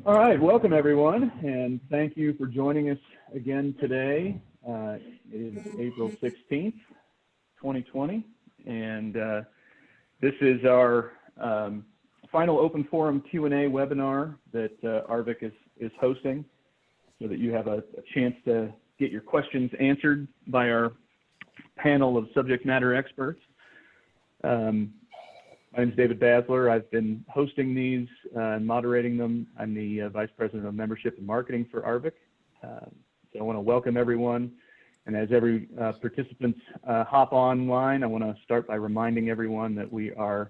All right, welcome everyone, and thank you for joining us again today. It is April 16th, 2020, and this is our final open forum Q&A webinar that ARVC is hosting, so that you have a chance to get your questions answered by our panel of subject matter experts. My name is David Basler. I've been hosting these and moderating them. I'm the Vice President of Membership and Marketing for ARVC. So I want to welcome everyone. And as every participants hop online, I want to start by reminding everyone that we are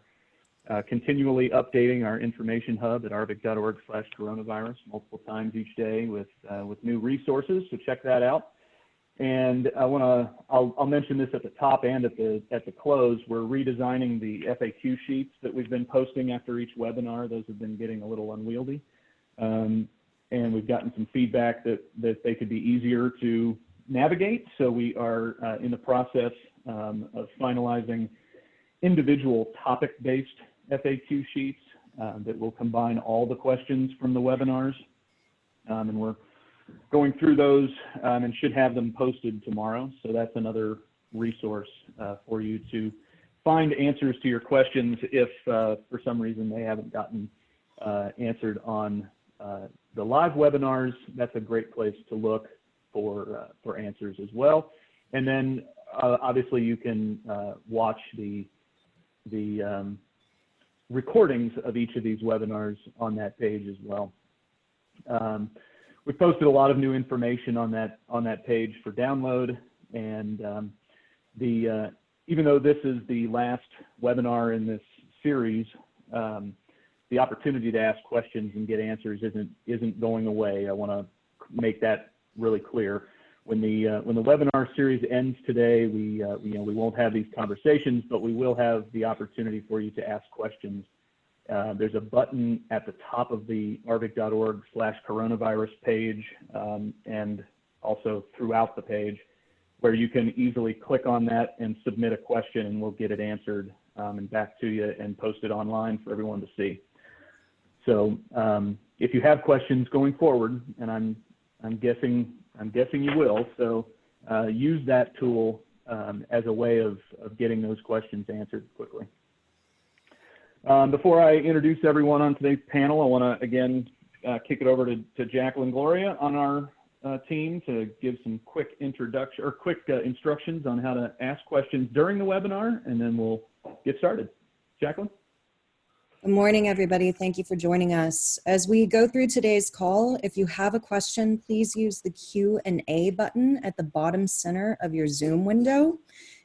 continually updating our information hub at arvc.org/coronavirus multiple times each day with new resources, so check that out. And I'll mention this at the top and at the close. We're redesigning the FAQ sheets that we've been posting after each webinar. Those have been getting a little unwieldy. And we've gotten some feedback that they could be easier to navigate. So we are in the process of finalizing individual topic-based FAQ sheets that will combine all the questions from the webinars. And we're going through those and should have them posted tomorrow. So that's another resource for you to find answers to your questions if for some reason they haven't gotten answered on the live webinars. That's a great place to look for answers as well. And then obviously you can watch the recordings of each of these webinars on that page as well. We've posted a lot of new information on that page for download, and even though this is the last webinar in this series, the opportunity to ask questions and get answers isn't going away. I want to make that really clear. When the webinar series ends today, we won't have these conversations, but we will have the opportunity for you to ask questions. There's a button at the top of the arvc.org/coronavirus page and also throughout the page where you can easily click on that and submit a question, and we'll get it answered and back to you and posted online for everyone to see. So if you have questions going forward, and I'm guessing you will, so use that tool as a way of getting those questions answered quickly. Before I introduce everyone on today's panel, I want to again kick it over to Jacqueline Gloria on our team to give some quick instructions on how to ask questions during the webinar, and then we'll get started. Jacqueline? Good morning, everybody. Thank you for joining us. As we go through today's call, if you have a question, please use the Q&A button at the bottom center of your Zoom window.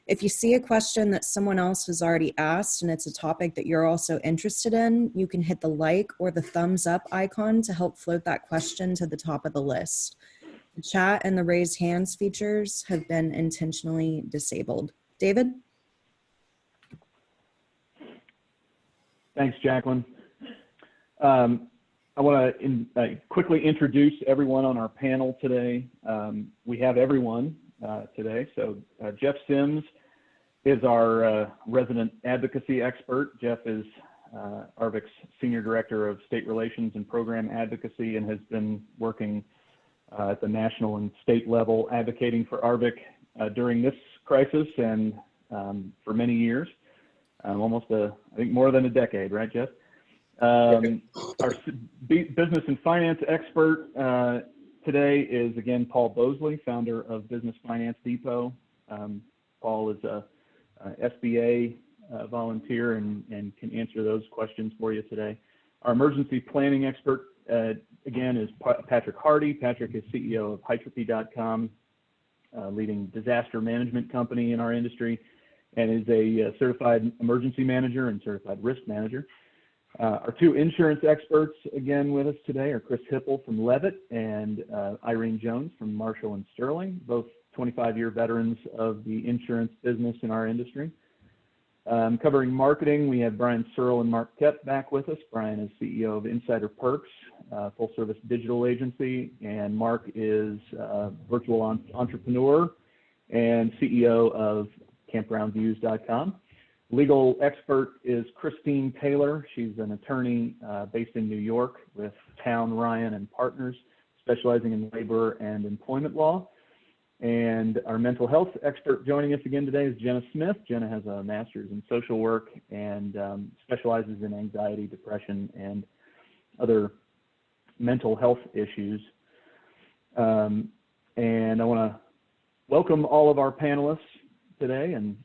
If you see a question that someone else has already asked and it's a topic that you're also interested in, you can hit the like or the thumbs up icon to help float that question to the top of the list. The chat and the raise hands features have been intentionally disabled. David? Thanks, Jacqueline. I want to quickly introduce everyone on our panel today. We have everyone today. So Jeff Sims is our resident advocacy expert. Jeff is ARVC's Senior Director of State Relations and Program Advocacy and has been working at the national and state level advocating for ARVC during this crisis and for many years, almost I think more than a decade, right, Jeff? Our business and finance expert today is, again, Paul Bosley, founder of Business Finance Depot. Paul is a SBA volunteer and can answer those questions for you today. Our emergency planning expert, again, is Patrick Hardy. Patrick is CEO of Hytropy.com, leading disaster management company in our industry, and is a certified emergency manager and certified risk manager. Our two insurance experts, again, with us today are Chris Hipple from Leavitt and Irene Jones from Marshall and Sterling, both 25-year veterans of the insurance business in our industry. Covering marketing, we have Brian Searl and Mark Koep back with us. Brian is CEO of Insider Perks, full-service digital agency, and Mark is a virtual entrepreneur and CEO of campgroundviews.com. legal expert is Christine Taylor. She's an attorney based in New York with Towne, Ryan and Partners, specializing in labor and employment law. And our mental health expert joining us again today is Jenna Smith. Jenna has a master's in social work and specializes in anxiety, depression, and other mental health issues. And I want to welcome all of our panelists today, and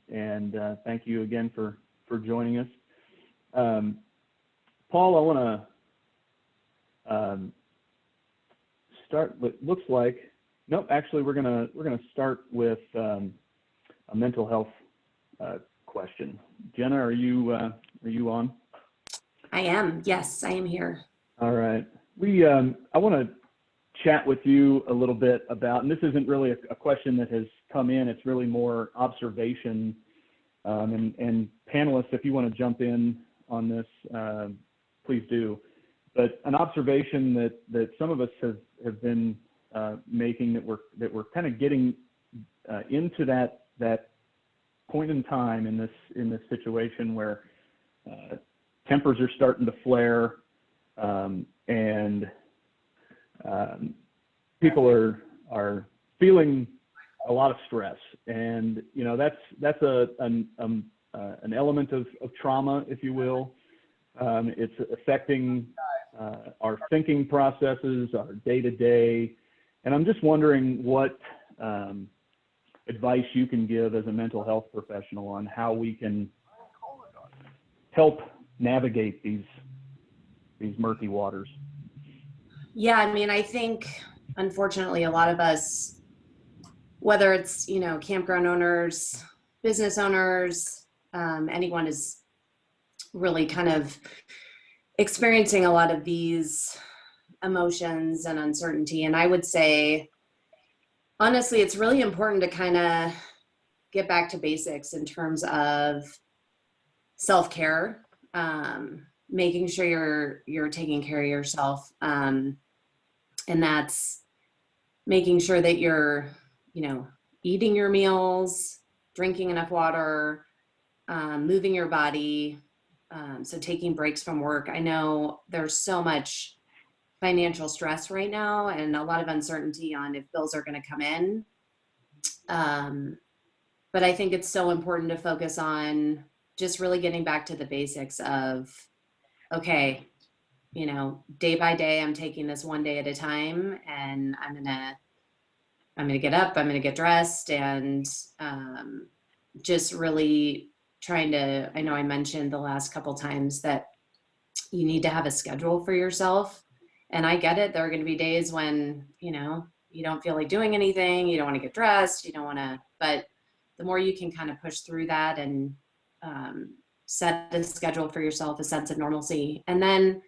thank you again for joining us. Paul, I want to start. What looks like actually we're gonna start with a mental health question. Jenna, are you on? I am. Yes, I am here. All right. I want to chat with you a little bit about, and this isn't really a question that has come in, it's really more observation, and panelists, if you want to jump in on this, please do. But an observation that some of us have been making, that we're kind of getting into that point in time in this situation where tempers are starting to flare, and people are feeling a lot of stress, and that's an element of trauma, if you will. It's affecting our thinking processes, our day-to-day, and I'm just wondering what advice you can give as a mental health professional on how we can help navigate these murky waters. Yeah, I mean, I think, unfortunately, a lot of us, whether it's, campground owners, business owners, anyone is really kind of experiencing a lot of these emotions and uncertainty. And I would say, honestly, it's really important to kind of get back to basics in terms of self-care, making sure you're taking care of yourself. And that's making sure that you're, eating your meals, drinking enough water, moving your body. So taking breaks from work. I know there's so much financial stress right now and a lot of uncertainty on if bills are going to come in. But I think it's so important to focus on just really getting back to the basics of, okay, day by day, I'm taking this one day at a time, and I'm gonna get up, I'm gonna get dressed, and just really trying to, I know I mentioned the last couple times that you need to have a schedule for yourself. And I get it. There are going to be days when, you don't feel like doing anything, you don't want to get dressed, you don't want to, but the more you can kind of push through that and set a schedule for yourself, a sense of normalcy, and then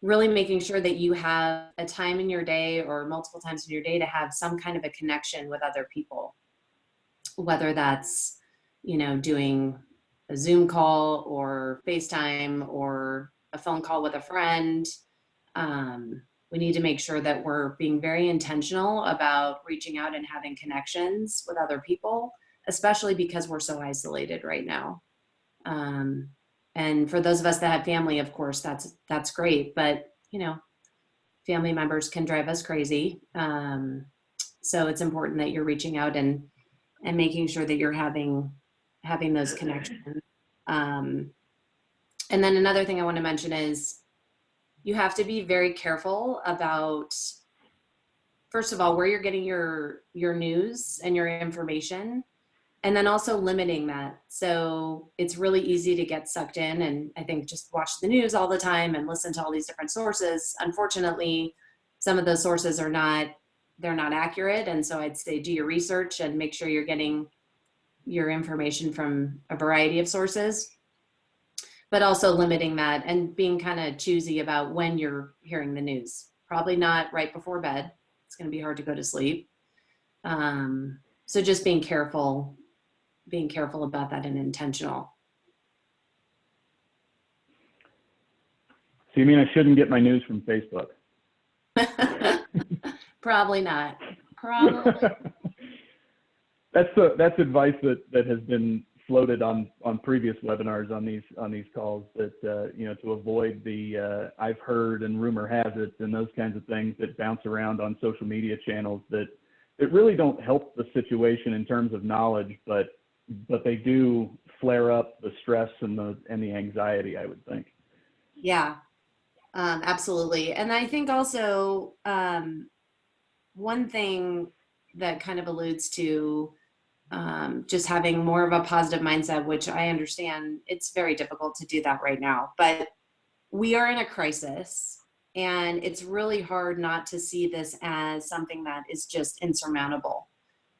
really making sure that you have a time in your day or multiple times in your day to have some kind of a connection with other people, whether that's, doing a Zoom call or FaceTime or a phone call with a friend. We need to make sure that we're being very intentional about reaching out and having connections with other people, especially because we're so isolated right now. And for those of us that have family, of course, that's great, but family members can drive us crazy. So it's important that you're reaching out and making sure that you're having those connections. And then another thing I want to mention is you have to be very careful about, first of all, where you're getting your news and your information, and then also limiting that. So it's really easy to get sucked in and I think just watch the news all the time and listen to all these different sources. Unfortunately, some of those sources they're not accurate. And so I'd say do your research and make sure you're getting your information from a variety of sources, but also limiting that and being kind of choosy about when you're hearing the news. Probably not right before bed. It's going to be hard to go to sleep. So just being careful about that and intentional. So you mean I shouldn't get my news from Facebook? Probably not. Probably. That's advice that has been floated on previous webinars on these calls that you know, to avoid the I've heard and rumor has it and those kinds of things that bounce around on social media channels that really don't help the situation in terms of knowledge, but they do flare up the stress and the anxiety, I would think. Yeah, absolutely. And I think also one thing that kind of alludes to just having more of a positive mindset, which I understand it's very difficult to do that right now, but we are in a crisis and it's really hard not to see this as something that is just insurmountable,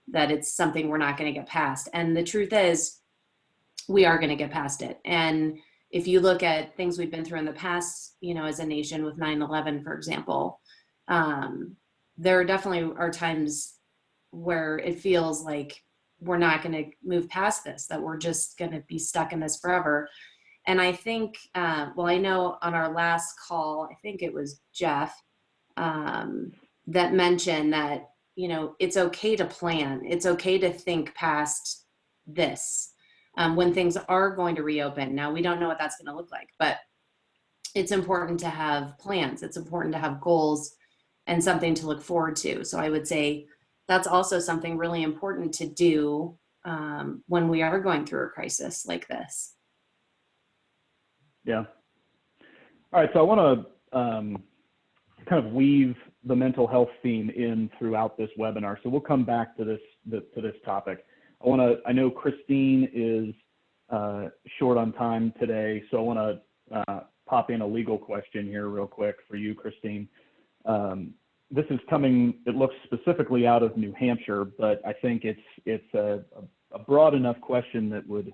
that it's something we're not going to get past. And the truth is we are going to get past it. And if you look at things we've been through in the past, you know, as a nation with 9/11, for example, there definitely are times where it feels like we're not going to move past this, that we're just going to be stuck in this forever. And I think, well, I know on our last call, I think it was Jeff that mentioned that, you know, it's okay to plan. It's okay to think past this when things are going to reopen. Now, we don't know what that's going to look like, but it's important to have plans. It's important to have goals and something to look forward to. So I would say that's also something really important to do when we are going through a crisis like this. Yeah. All right. So I want to kind of weave the mental health theme in throughout this webinar. So we'll come back to this topic. I know Christine is short on time today, so I want to pop in a legal question here real quick for you, Christine. This is coming, it looks specifically out of New Hampshire, but I think it's a broad enough question that would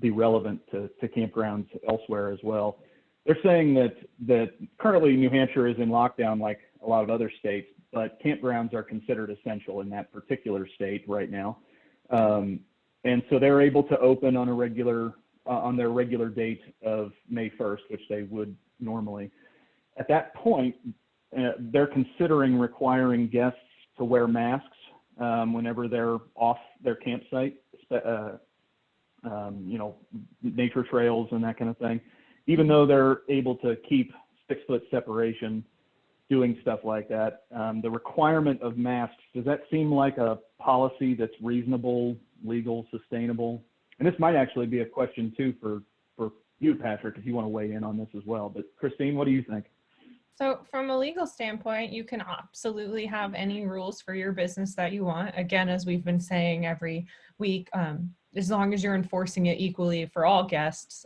be relevant to campgrounds elsewhere as well. They're saying that currently New Hampshire is in lockdown like a lot of other states, but campgrounds are considered essential in that particular state right now. And so they're able to open on their regular date of May 1st, which they would normally. At that point, they're considering requiring guests to wear masks whenever they're off their campsite, you know, nature trails and that kind of thing. Even though they're able to keep 6-foot separation, doing stuff like that, the requirement of masks, does that seem like a policy that's reasonable, legal, sustainable? And this might actually be a question too for you, Patrick, if you want to weigh in on this as well. But Christine, what do you think? So from a legal standpoint, you can absolutely have any rules for your business that you want. Again, as we've been saying every week, as long as you're enforcing it equally for all guests.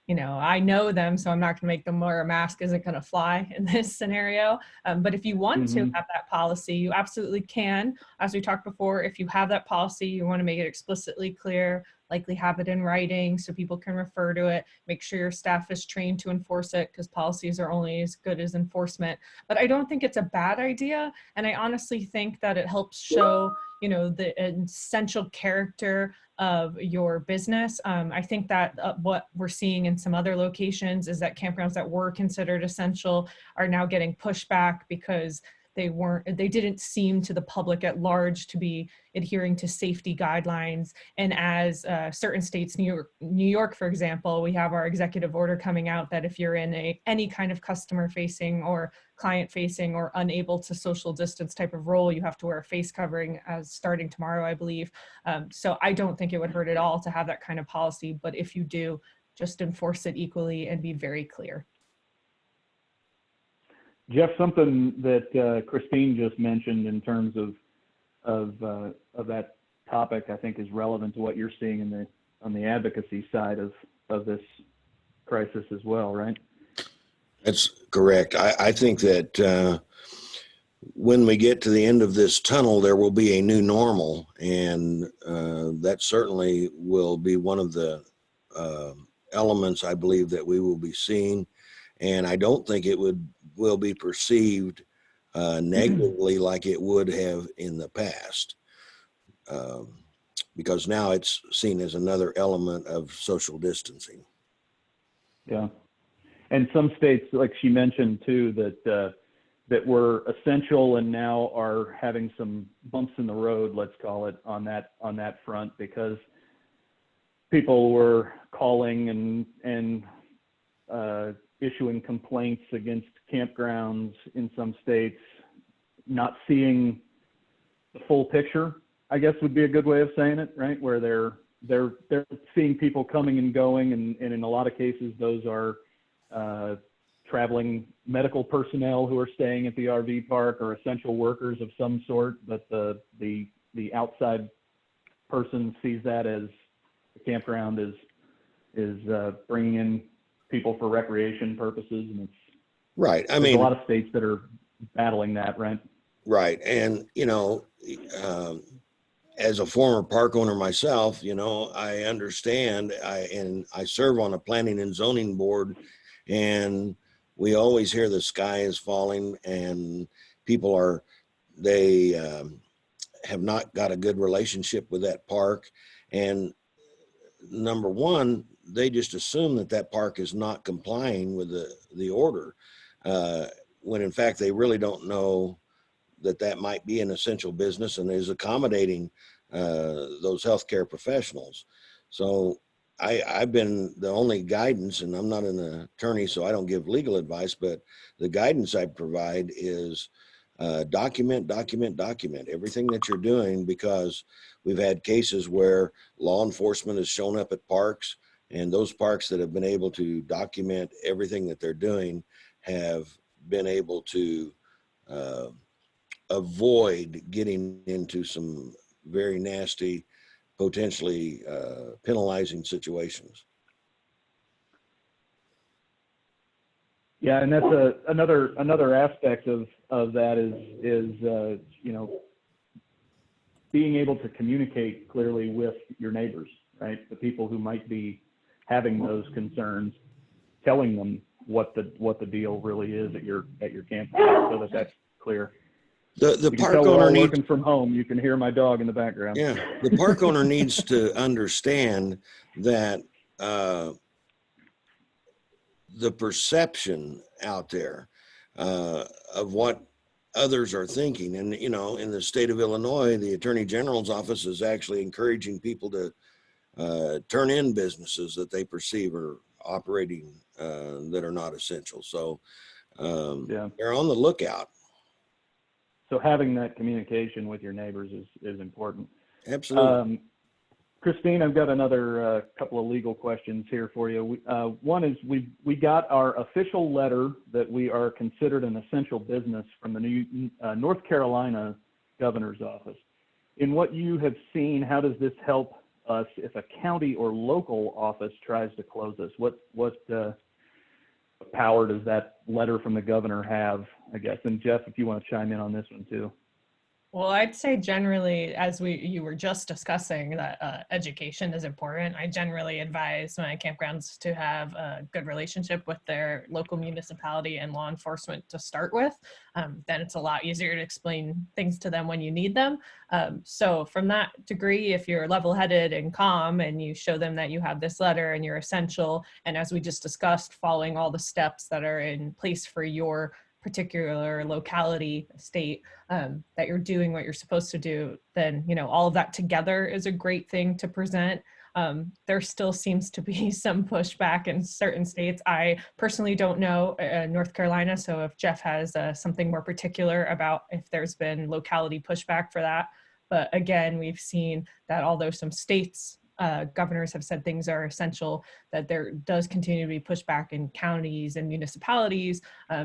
You know, I know them, so I'm not going to make them wear a mask. Isn't going to fly in this scenario. But if you want to have that policy, you absolutely can. As we talked before, if you have that policy, you want to make it explicitly clear, likely have it in writing so people can refer to it. Make sure your staff is trained to enforce it, because policies are only as good as enforcement. But I don't think it's a bad idea. And I honestly think that it helps show, you know, the essential character of your business. I think that what we're seeing in some other locations is that campgrounds that were considered essential are now getting pushed back because they didn't seem to the public at large to be adhering to safety guidelines. And as certain states, New York, for example, we have our executive order coming out that if you're in any kind of customer facing or client facing or unable to social distance type of role, you have to wear a face covering as starting tomorrow, I believe. So I don't think it would hurt at all to have that kind of policy, but if you do, just enforce it equally and be very clear. Jeff, something that Christine just mentioned in terms of that topic, I think is relevant to what you're seeing on the advocacy side of this crisis as well, right? That's correct. I think that when we get to the end of this tunnel, there will be a new normal, and that certainly will be one of the elements I believe that we will be seeing. And I don't think it will be perceived negatively like it would have in the past, because now it's seen as another element of social distancing. Yeah, and some states, like she mentioned too, that were essential and now are having some bumps in the road, let's call it, on that front, because people were calling and issuing complaints against campgrounds in some states, not seeing the full picture, I guess would be a good way of saying it, right? Where they're seeing people coming and going, and in a lot of cases, those are traveling medical personnel who are staying at the RV park or essential workers of some sort, but the outside person sees that as the campground is bringing in people for recreation purposes, and it's Right. I there's mean, a lot of states that are battling that, right? right. And, as a former park owner myself, I understand, I serve on a planning and zoning board, and we always hear the sky is falling and people they have not got a good relationship with that park. And number one, they just assume that park is not complying with the order, when in fact they really don't know that might be an essential business and is accommodating those healthcare professionals. So I've been the only guidance, and I'm not an attorney, so I don't give legal advice, but the guidance I provide is document everything that you're doing, because we've had cases where law enforcement has shown up at parks, and those parks that have been able to document everything that they're doing have been able to avoid getting into some very nasty, potentially penalizing situations. Yeah, and that's another aspect of that is being able to communicate clearly with your neighbors, right? The people who might be having those concerns, telling them what the deal really is at your campus, so that's clear. The You park can tell we're owner all needs, working from home. You can hear my dog in the background. yeah, the park owner needs to understand that the perception out there of what others are thinking. And, in the state of Illinois, the Attorney General's office is actually encouraging people to turn in businesses that they perceive are operating that are not essential. So they're on the lookout. So having that communication with your neighbors is important. Absolutely. Christine, I've got another couple of legal questions here for you. One is we got our official letter that we are considered an essential business from the new North Carolina governor's office. In what you have seen, how does this help us if a county or local office tries to close us? What power does that letter from the governor have, I guess? And Jeff, if you want to chime in on this one too. Well, I'd say generally, as you were just discussing, that education is important. I generally advise my campgrounds to have a good relationship with their local municipality and law enforcement to start with. Then it's a lot easier to explain things to them when you need them. So from that degree, if you're level-headed and calm and you show them that you have this letter and you're essential, and as we just discussed, following all the steps that are in place for your particular locality, state, that you're doing what you're supposed to do, then all of that together is a great thing to present. There still seems to be some pushback in certain states. I personally don't know North Carolina, so if Jeff has something more particular about if there's been locality pushback for that. But again, we've seen that although some states governors have said things are essential, that there does continue to be pushback in counties and municipalities.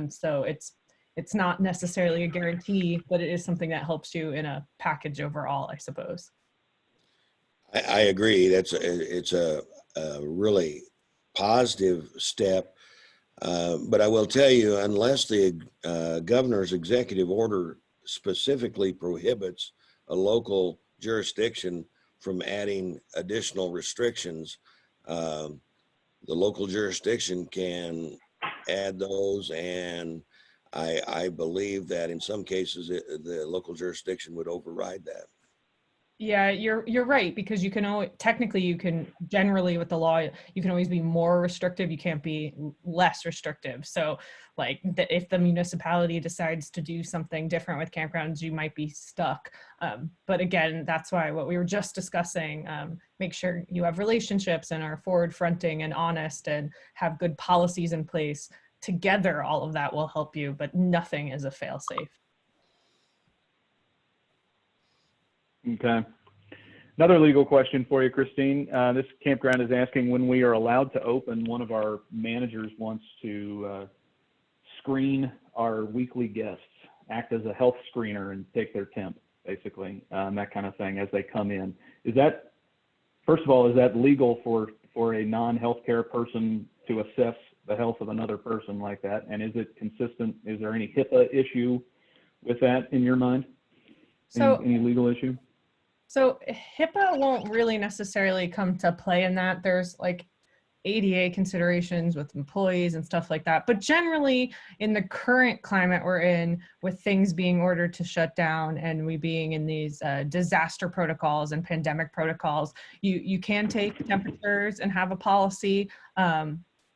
So it's not necessarily a guarantee, but it is something that helps you in a package overall, I suppose. I agree. It's a really positive step. But I will tell you, unless the governor's executive order specifically prohibits a local jurisdiction from adding additional restrictions, the local jurisdiction can add those, and I believe that in some cases the local jurisdiction would override that. Yeah, you're right, because you can always, technically you can generally with the law, you can always be more restrictive. You can't be less restrictive. So like if the municipality decides to do something different with campgrounds, you might be stuck. But again, that's why what we were just discussing, make sure you have relationships and are forward fronting and honest and have good policies in place. Together, all of that will help you, but nothing is a fail safe. Okay. Another legal question for you, Christine. This campground is asking when we are allowed to open. One of our managers wants to screen our weekly guests, act as a health screener and take their temp, basically, that kind of thing as they come in. Is that, first of all, is that legal for a non-healthcare person to assess the health of another person like that? And is it consistent? Is there any HIPAA issue with that in your mind? So Any legal issue? So HIPAA won't really necessarily come to play in that. There's like ADA considerations with employees and stuff like that. But generally in the current climate we're in, with things being ordered to shut down and we being in these disaster protocols and pandemic protocols, you can take temperatures and have a policy.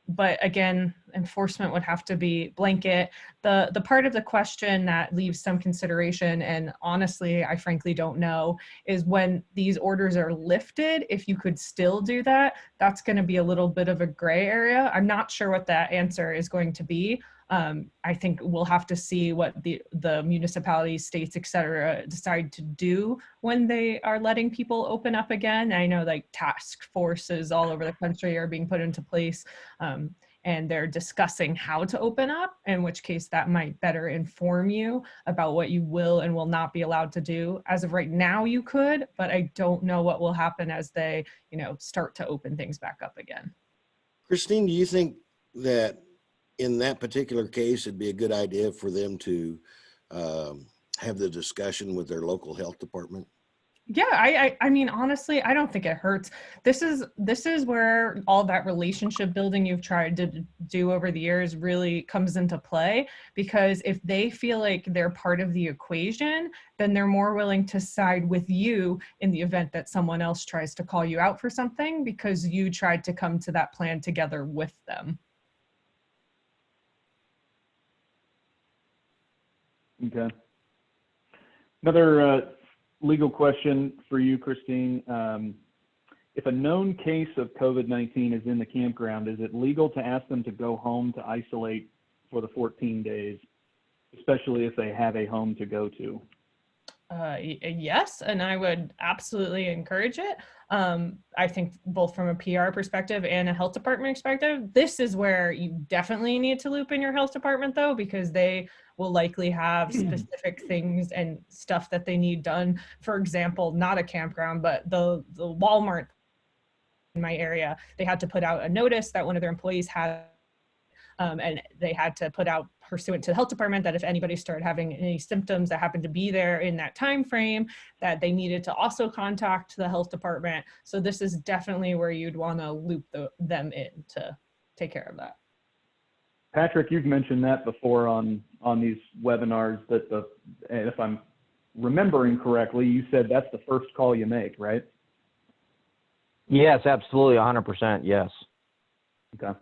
But again, enforcement would have to be blanket. The part of the question that leaves some consideration, and honestly, I frankly don't know, is when these orders are lifted, if you could still do that. That's going to be a little bit of a gray area. I'm not sure what that answer is going to be. I think we'll have to see what the municipalities, states, et cetera, decide to do when they are letting people open up again. I know like task forces all over the country are being put into place, and they're discussing how to open up, in which case that might better inform you about what you will and will not be allowed to do. As of right now, you could, but I don't know what will happen as they, start to open things back up again. Christine, do you think that in that particular case, it'd be a good idea for them to have the discussion with their local health department? Yeah, I mean, honestly, I don't think it hurts. This is where all that relationship building you've tried to do over the years really comes into play, because if they feel like they're part of the equation, then they're more willing to side with you in the event that someone else tries to call you out for something, because you tried to come to that plan together with them. Okay. Another legal question for you, Christine. If a known case of COVID-19 is in the campground, is it legal to ask them to go home to isolate for the 14 days, especially if they have a home to go to? Yes, and I would absolutely encourage it. I think both from a PR perspective and a health department perspective, this is where you definitely need to loop in your health department though, because they will likely have specific things and stuff that they need done. For example, not a campground, but the Walmart in my area, they had to put out a notice that one of their employees had, and they had to put out pursuant to the health department that if anybody started having any symptoms that happened to be there in that time frame, that they needed to also contact the health department. So this is definitely where you'd want to loop them in to take care of that. Patrick, you've mentioned that before on these webinars, that if I'm remembering correctly, you said that's the first call you make, right? Yes, absolutely, 100%, yes. Okay.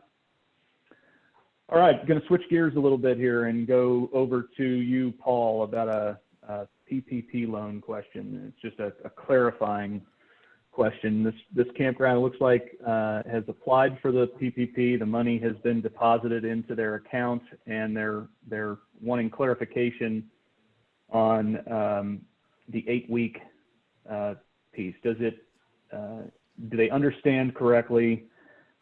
All right, going to switch gears a little bit here and go over to you, Paul, about a PPP loan question. It's just a clarifying question. This campground looks like has applied for the PPP. The money has been deposited into their account, and they're wanting clarification on the 8-week piece. Do they understand correctly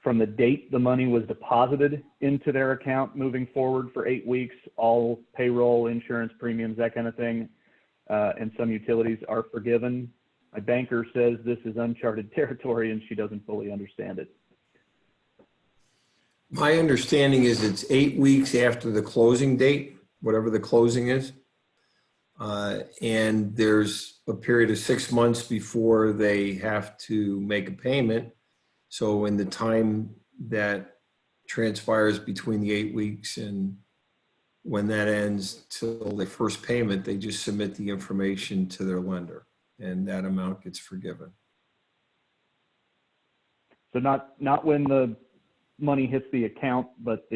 from the date the money was deposited into their account moving forward for 8 weeks, all payroll, insurance premiums, that kind of thing, and some utilities are forgiven? My banker says this is uncharted territory and she doesn't fully understand it. My understanding is it's 8 weeks after the closing date, whatever the closing is. And there's a period of 6 months before they have to make a payment. So in the time that transpires between the 8 weeks and when that ends till their first payment, they just submit the information to their lender. and that amount gets forgiven. So not when the money hits the account, but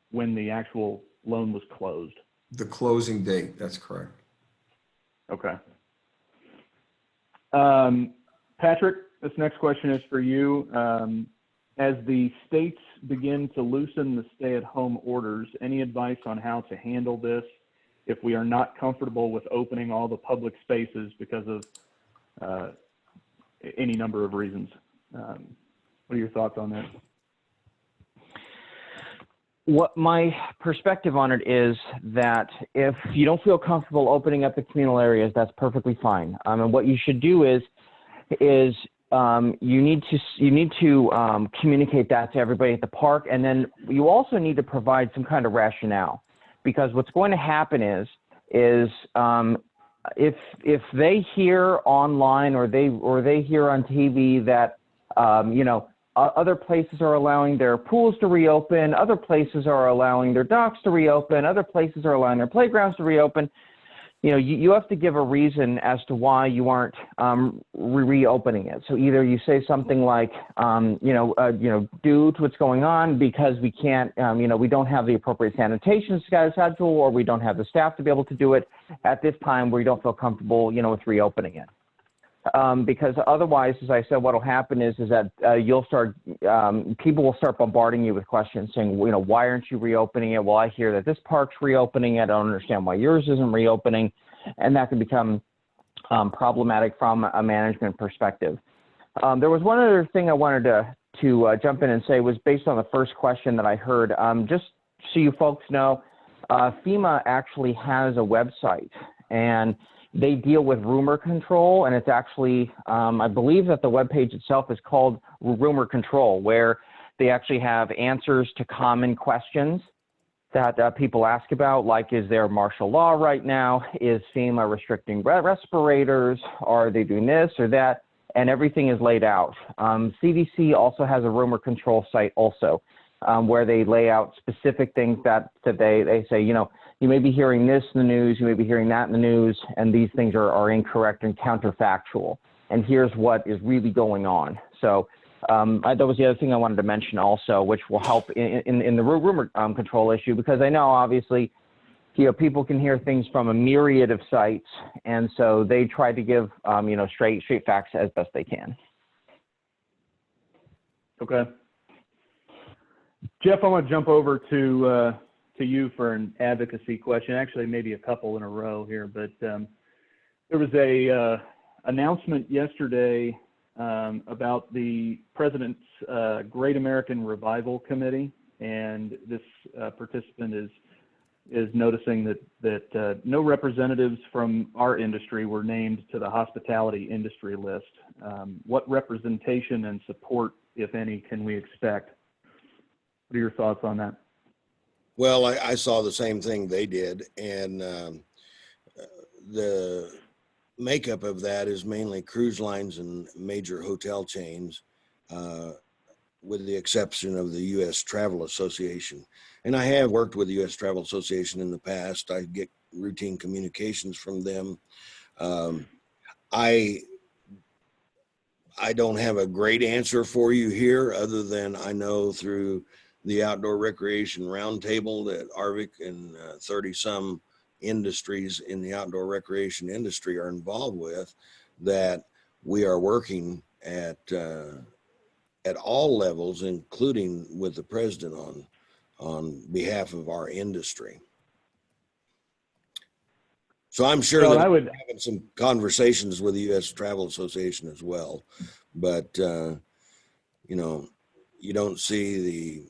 when the actual loan was closed. The closing date, that's correct. Okay. Patrick, this next question is for you. As the states begin to loosen the stay-at-home orders, any advice on how to handle this if we are not comfortable with opening all the public spaces because of any number of reasons? What are your thoughts on that? What my perspective on it is that if you don't feel comfortable opening up the communal areas, that's perfectly fine. And what you should do is you need to communicate that to everybody at the park, and then you also need to provide some kind of rationale, because what's going to happen is if they hear online or they hear on TV that other places are allowing their pools to reopen, other places are allowing their docks to reopen, other places are allowing their playgrounds to reopen. You have to give a reason as to why you aren't reopening it. So either you say something like, due to what's going on, because we can't, we don't have the appropriate sanitation schedule, or we don't have the staff to be able to do it at this time, where you don't feel comfortable, with reopening it. Because otherwise, as I said, what will happen is that people will start bombarding you with questions saying, why aren't you reopening it? Well, I hear that this park's reopening it. I don't understand why yours isn't reopening. And that can become problematic from a management perspective. There was one other thing I wanted to jump in and say was based on the first question that I heard. Just so you folks know, FEMA actually has a website, and they deal with rumor control, and it's actually, I believe that the webpage itself is called Rumor Control, where they actually have answers to common questions that people ask about, like, is there martial law right now? Is FEMA restricting respirators? Are they doing this or that? And everything is laid out. CDC also has a rumor control site also, where they lay out specific things that they say, you may be hearing this in the news, you may be hearing that in the news, and these things are incorrect and counterfactual. And here's what is really going on. So that was the other thing I wanted to mention also, which will help in the rumor control issue, because I know obviously, people can hear things from a myriad of sites, and so they try to give straight facts as best they can. Okay. Jeff, I want to jump over to you for an advocacy question. Actually, maybe a couple in a row here, but there was a announcement yesterday about the President's Great American Revival Committee, and this participant is noticing that no representatives from our industry were named to the hospitality industry list. What representation and support, if any, can we expect? What are your thoughts on that? Well, I saw the same thing they did, and the makeup of that is mainly cruise lines and major hotel chains, with the exception of the U.S. Travel Association. And I have worked with the U.S. Travel Association in the past. I get routine communications from them. I don't have a great answer for you here, other than I know through the Outdoor Recreation Roundtable that ARVC and 30-some industries in the outdoor recreation industry are involved with, that we are working at all levels, including with the president on behalf of our industry. So I'm sure that we're having some conversations with the U.S. Travel Association as well, but you don't see the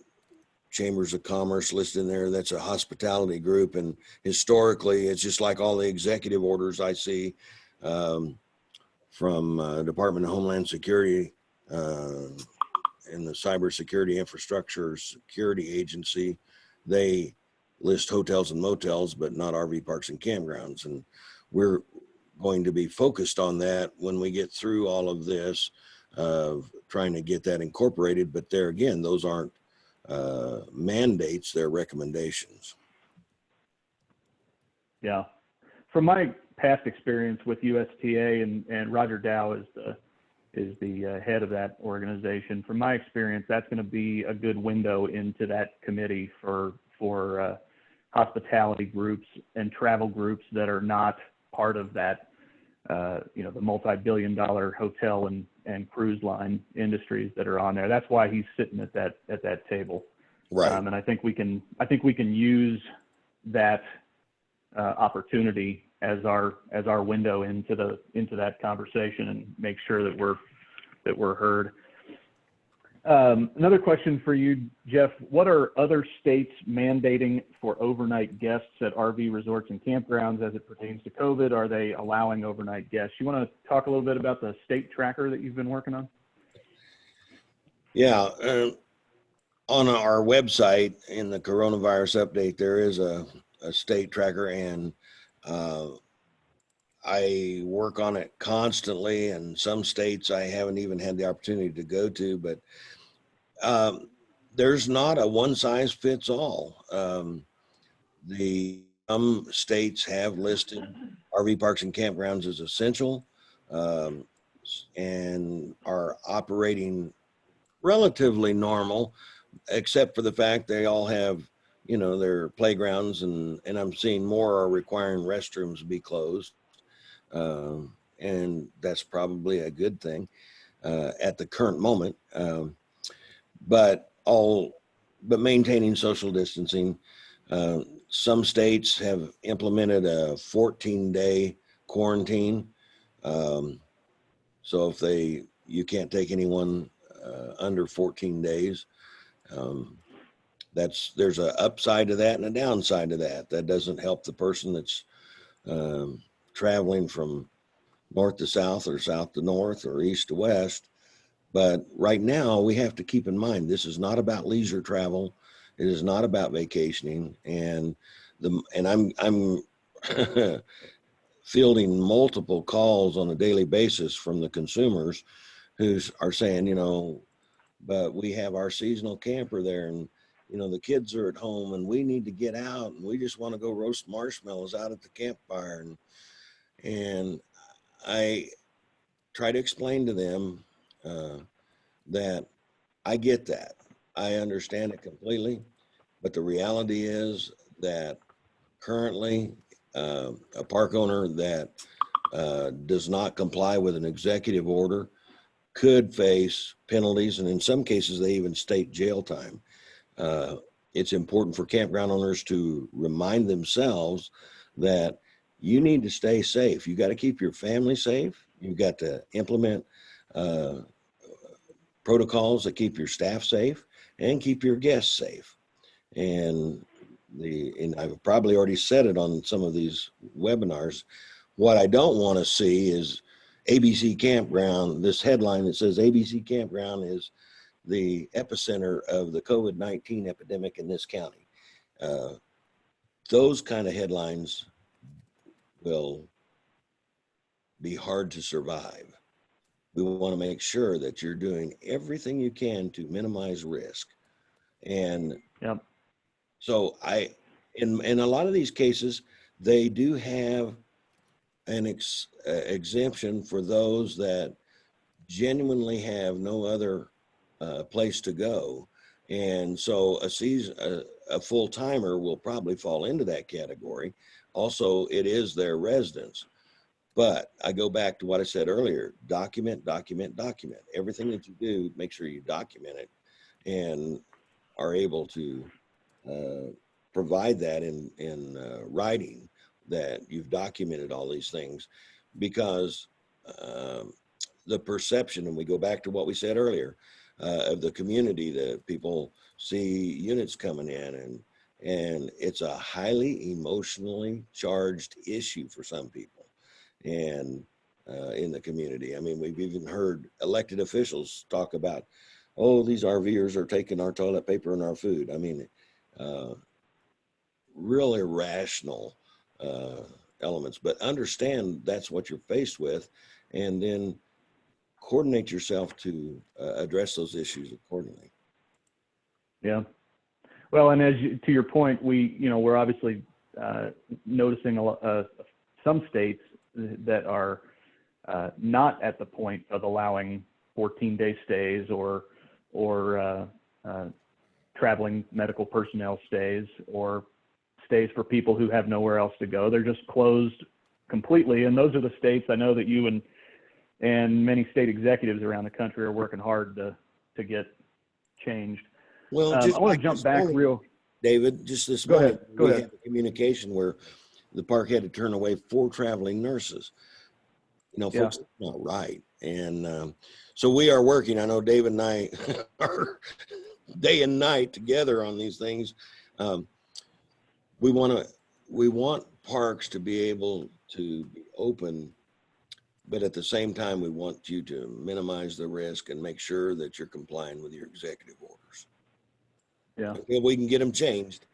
Chambers of Commerce listed in there. That's a hospitality group, and historically, it's just like all the executive orders I see from Department of Homeland Security and the Cybersecurity Infrastructure Security Agency. They list hotels and motels, but not RV parks and campgrounds. And we're going to be focused on that when we get through all of this, of trying to get that incorporated. But there again, those aren't mandates, they're recommendations. Yeah. From my past experience with USTA, and Roger Dow is the head of that organization. From my experience, that's going to be a good window into that committee for hospitality groups and travel groups that are not part of that, the multi-billion-dollar hotel and cruise line industries that are on there. That's why he's sitting at that table. Right. And I think we can use that opportunity as our window into that conversation and make sure that we're heard. Another question for you, Jeff. What are other states mandating for overnight guests at RV resorts and campgrounds as it pertains to COVID? Are they allowing overnight guests? You want to talk a little bit about the state tracker that you've been working on? Yeah. On our website in the coronavirus update, there is a state tracker, and I work on it constantly. And some states I haven't even had the opportunity to go to, but there's not a one size fits all. Some states have listed RV parks and campgrounds as essential, and are operating relatively normal, except for the fact they all have, their playgrounds, and I'm seeing more are requiring restrooms be closed. And that's probably a good thing at the current moment. But maintaining social distancing. Some states have implemented a 14-day quarantine. So if you can't take anyone under 14 days. There's an upside to that and a downside to that. That doesn't help the person that's traveling from north to south or south to north or east to west. But right now we have to keep in mind, this is not about leisure travel. It is not about vacationing. And I'm fielding multiple calls on a daily basis from the consumers who are saying, but we have our seasonal camper there, and the kids are at home, and we need to get out, and we just want to go roast marshmallows out at the campfire. And I try to explain to them that I get that. I understand it completely, but the reality is that currently a park owner that does not comply with an executive order could face penalties, and in some cases they even state jail time. It's important for campground owners to remind themselves that you need to stay safe. You got to keep your family safe. You've got to implement protocols that keep your staff safe and keep your guests safe. And I've probably already said it on some of these webinars. What I don't want to see is ABC Campground, this headline that says ABC Campground is the epicenter of the COVID-19 epidemic in this county. Those kind of headlines will be hard to survive. We want to make sure that you're doing everything you can to minimize risk. And yep. So in a lot of these cases, they do have an exemption for those that genuinely have no other place to go. And so a full timer will probably fall into that category. Also, it is their residence. But I go back to what I said earlier, document. Everything that you do, make sure you document it and are able to provide that in writing, that you've documented all these things, because the perception, and we go back to what we said earlier, of the community, that people see units coming in, and it's a highly emotionally charged issue for some people. And in the community, I mean, we've even heard elected officials talk about, oh, these RVers are taking our toilet paper and our food. I mean, real irrational elements, but understand that's what you're faced with, and then coordinate yourself to address those issues accordingly. Yeah. Well, and to your point, we're obviously noticing some states that are not at the point of allowing 14-day stays or traveling medical personnel stays or stays for people who have nowhere else to go. They're just closed completely. And those are the states I know that you and many state executives around the country are working hard to get changed. Well, I want to jump back real. David, just this Go morning, ahead. Go we ahead. had a communication where the park had to turn away 4 traveling nurses. You know, folks, that's not right. And so we are working. I know David and I are day and night together on these things. We want parks to be able to be open, but at the same time, we want you to minimize the risk and make sure that you're complying with your executive orders. Yeah. Until we can get them changed.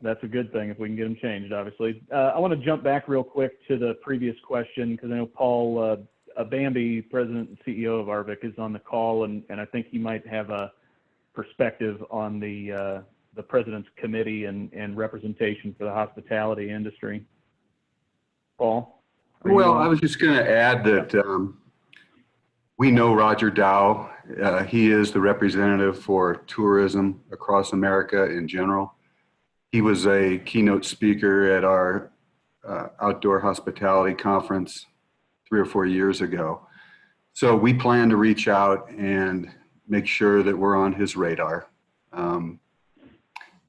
That's a good thing if we can get them changed, obviously. I want to jump back real quick to the previous question because I know Paul Bambi, President and CEO of ARVC, is on the call, and I think he might have a perspective on the President's Committee and representation for the hospitality industry. Paul? Well, I was just going to add that we know Roger Dow. He is the representative for tourism across America in general. He was a keynote speaker at our outdoor hospitality conference 3 or 4 years ago. So we plan to reach out and make sure that we're on his radar.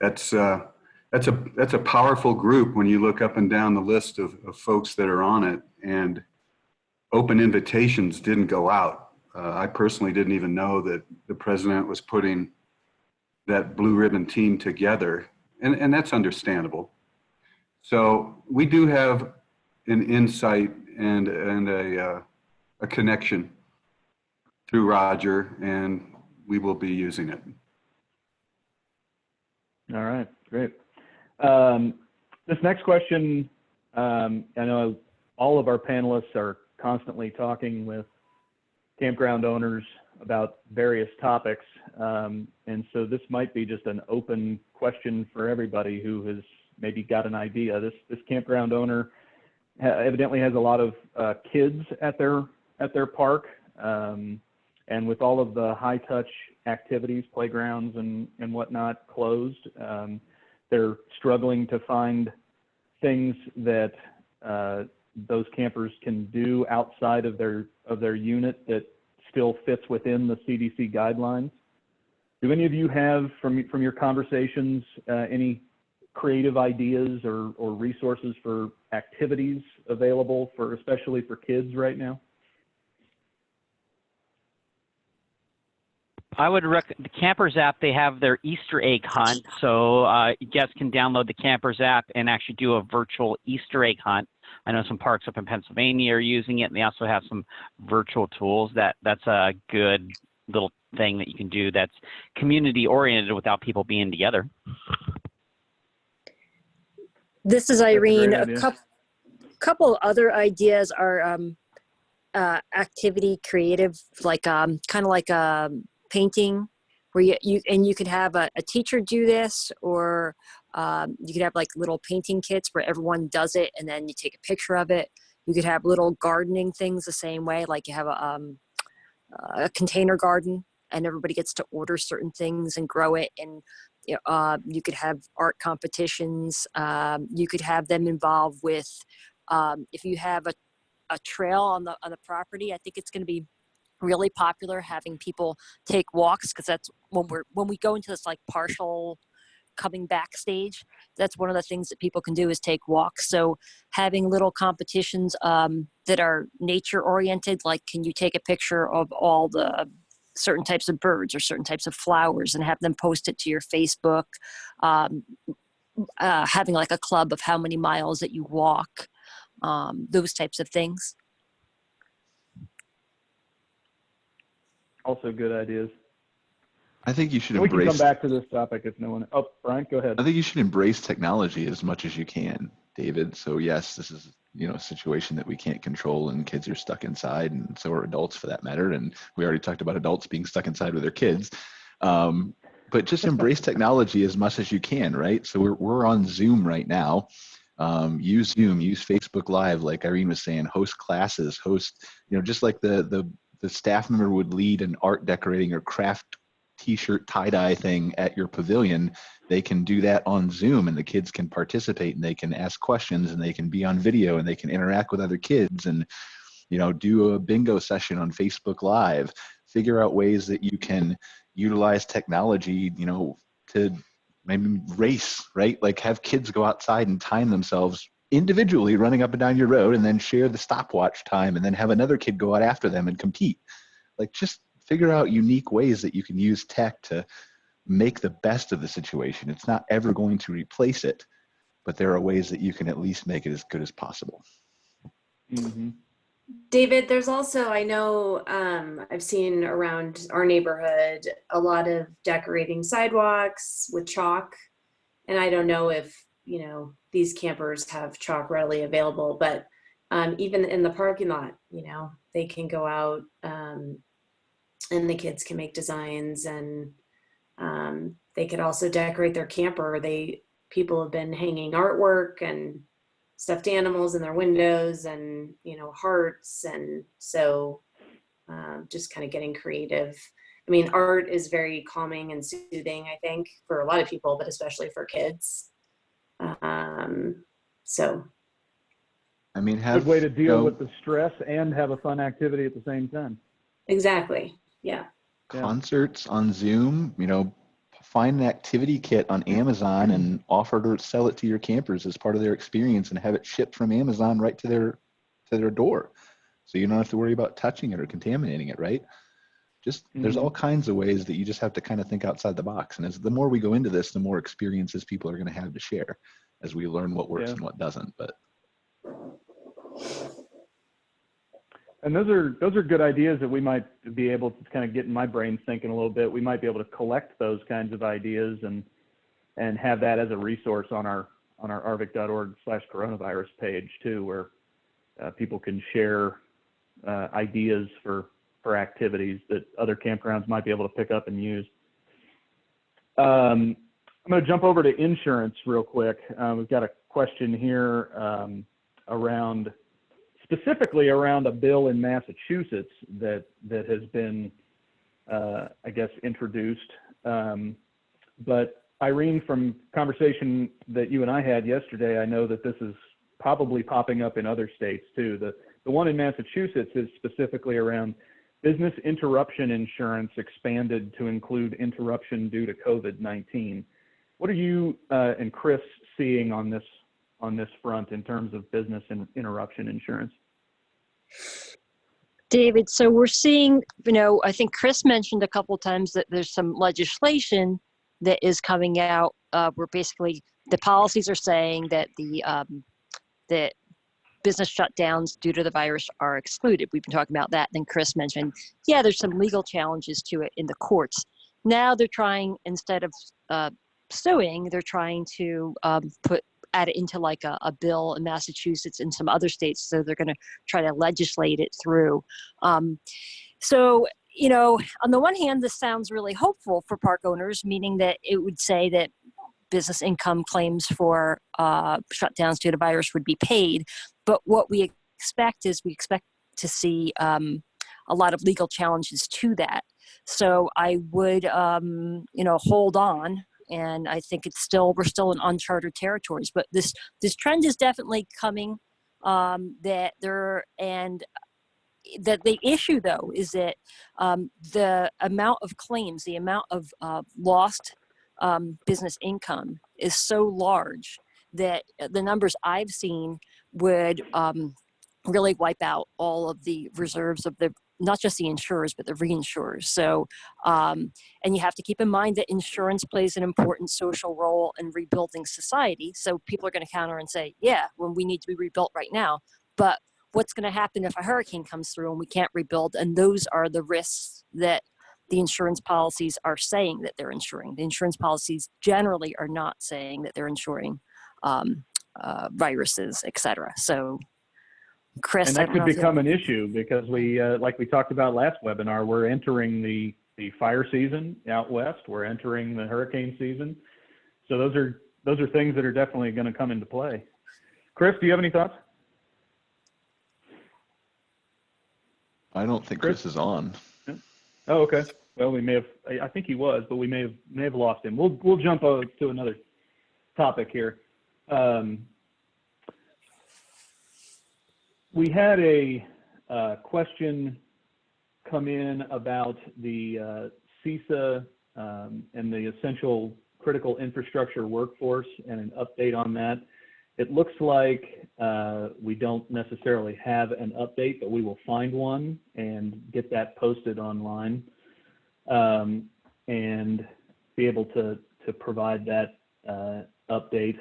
That's a powerful group when you look up and down the list of folks that are on it, and open invitations didn't go out. I personally didn't even know that the president was putting that blue ribbon team together, and that's understandable. So we do have an insight and a connection through Roger, and we will be using it. All right, great. This next question, I know all of our panelists are constantly talking with campground owners about various topics, and so this might be just an open question for everybody who has maybe got an idea. This campground owner evidently has a lot of kids at their park, and with all of the high touch activities, playgrounds and whatnot closed, they're struggling to find things that those campers can do outside of their unit that still fits within the CDC guidelines. Do any of you have, from your conversations, any creative ideas or resources for activities available especially for kids right now? I would recommend the Campers app. They have their Easter egg hunt, so guests can download the Campers app and actually do a virtual Easter egg hunt. I know some parks up in Pennsylvania are using it, and they also have some virtual tools. That's a good little thing that you can do that's community oriented without people being together. This is Irene. A couple other ideas are activity creative, like kind of like painting, where you could have a teacher do this, or you could have like little painting kits where everyone does it and then you take a picture of it. You could have little gardening things the same way, like you have a container garden and everybody gets to order certain things and grow it. And you could have art competitions. You could have them involved with, if you have a trail on the property, I think it's going to be really popular having people take walks, because that's when we go into this like partial coming back stage, that's one of the things that people can do is take walks. So having little competitions that are nature oriented, like can you take a picture of all the certain types of birds or certain types of flowers and have them post it to your Facebook, having like a club of how many miles that you walk, those types of things. Also good ideas. I think you should and we embrace. can come back to this topic if no one. Oh, Brian, go ahead. I think you should embrace technology as much as you can, David. So yes, this is a situation that we can't control, and kids are stuck inside, and so are adults for that matter. And we already talked about adults being stuck inside with their kids. But just embrace technology as much as you can, right? So we're on Zoom right now. Use Zoom, use Facebook Live, like Irene was saying, host classes, host, just like the staff member would lead an art decorating or craft t-shirt tie-dye thing at your pavilion. They can do that on Zoom, and the kids can participate, and they can ask questions, and they can be on video, and they can interact with other kids, and do a bingo session on Facebook Live. Figure out ways that you can utilize technology, to maybe race, right? Like have kids go outside and time themselves individually running up and down your road, and then share the stopwatch time, and then have another kid go out after them and compete. Like, just figure out unique ways that you can use tech to make the best of the situation. It's not ever going to replace it, but there are ways that you can at least make it as good as possible. Mm-hmm. David, there's also, I know I've seen around our neighborhood a lot of decorating sidewalks with chalk. And I don't know if, these campers have chalk readily available, but even in the parking lot, they can go out and the kids can make designs, and they could also decorate their camper. People have been hanging artwork and stuffed animals in their windows, and hearts, and so just kind of getting creative. I mean, art is very calming and soothing, I think, for a lot of people, but especially for kids. So I mean, good way to deal with the stress and have a fun activity at the same time. Exactly. Yeah. Concerts on Zoom, find an activity kit on Amazon and offer to sell it to your campers as part of their experience, and have it shipped from Amazon right to their door. So you don't have to worry about touching it or contaminating it, right? There's all kinds of ways that you just have to kind of think outside the box. And the more we go into this, the more experiences people are going to have to share as we learn what works and what doesn't. But and those are good ideas that we might be able to kind of get in my brain thinking a little bit. We might be able to collect those kinds of ideas and have that as a resource on our arvic.org/coronavirus page too, where people can share ideas for activities that other campgrounds might be able to pick up and use. I'm going to jump over to insurance real quick. We've got a question here specifically around a bill in Massachusetts that has been, I guess, introduced. But Irene, from conversation that you and I had yesterday, I know that this is probably popping up in other states too. The one in Massachusetts is specifically around business interruption insurance expanded to include interruption due to COVID-19. What are you and Chris seeing on this front in terms of business interruption insurance? David, so we're seeing, I think Chris mentioned a couple of times that there's some legislation that is coming out where basically the policies are saying that that business shutdowns due to the virus are excluded. We've been talking about that. Then Chris mentioned, there's some legal challenges to it in the courts. Now they're trying, instead of suing, they're trying to add it into like a bill in Massachusetts and some other states. So they're going to try to legislate it through. So, on the one hand, this sounds really hopeful for park owners, meaning that it would say that business income claims for shutdowns due to virus would be paid. But what we expect to see a lot of legal challenges to that. So I would, hold on. And I think we're still in uncharted territories. But this trend is definitely coming. That the issue, though, is that the amount of claims, the amount of lost business income is so large that the numbers I've seen would really wipe out all of the reserves of not just the insurers, but the reinsurers. So, and you have to keep in mind that insurance plays an important social role in rebuilding society. So people are going to counter and say, when we need to be rebuilt right now. But what's going to happen if a hurricane comes through and we can't rebuild? And those are the risks that the insurance policies are saying that they're insuring. The insurance policies generally are not saying that they're insuring viruses, et cetera. So, Chris, and that could become an issue because we, like we talked about last webinar, we're entering the fire season out west. We're entering the hurricane season. So those are things that are definitely going to come into play. Chris, do you have any thoughts? I don't think Chris is on. Oh, okay. Well, we may have. I think he was, but we may have lost him. We'll jump to another topic here. We had a question come in about the CISA and the essential critical infrastructure workforce and an update on that. It looks like we don't necessarily have an update, but we will find one and get that posted online and be able to provide that update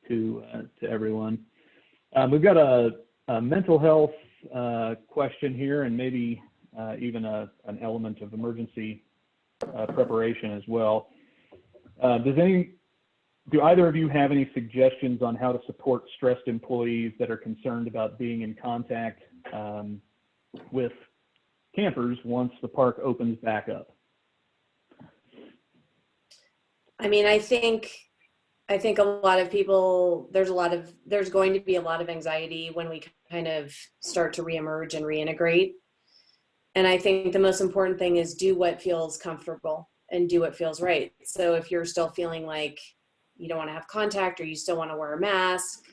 to everyone. We've got a mental health question here, and maybe even an element of emergency preparation as well. Do either of you have any suggestions on how to support stressed employees that are concerned about being in contact with campers once the park opens back up? I mean, I think a lot of people, there's going to be a lot of anxiety when we kind of start to reemerge and reintegrate. And I think the most important thing is do what feels comfortable and do what feels right. So if you're still feeling like you don't want to have contact or you still want to wear a mask,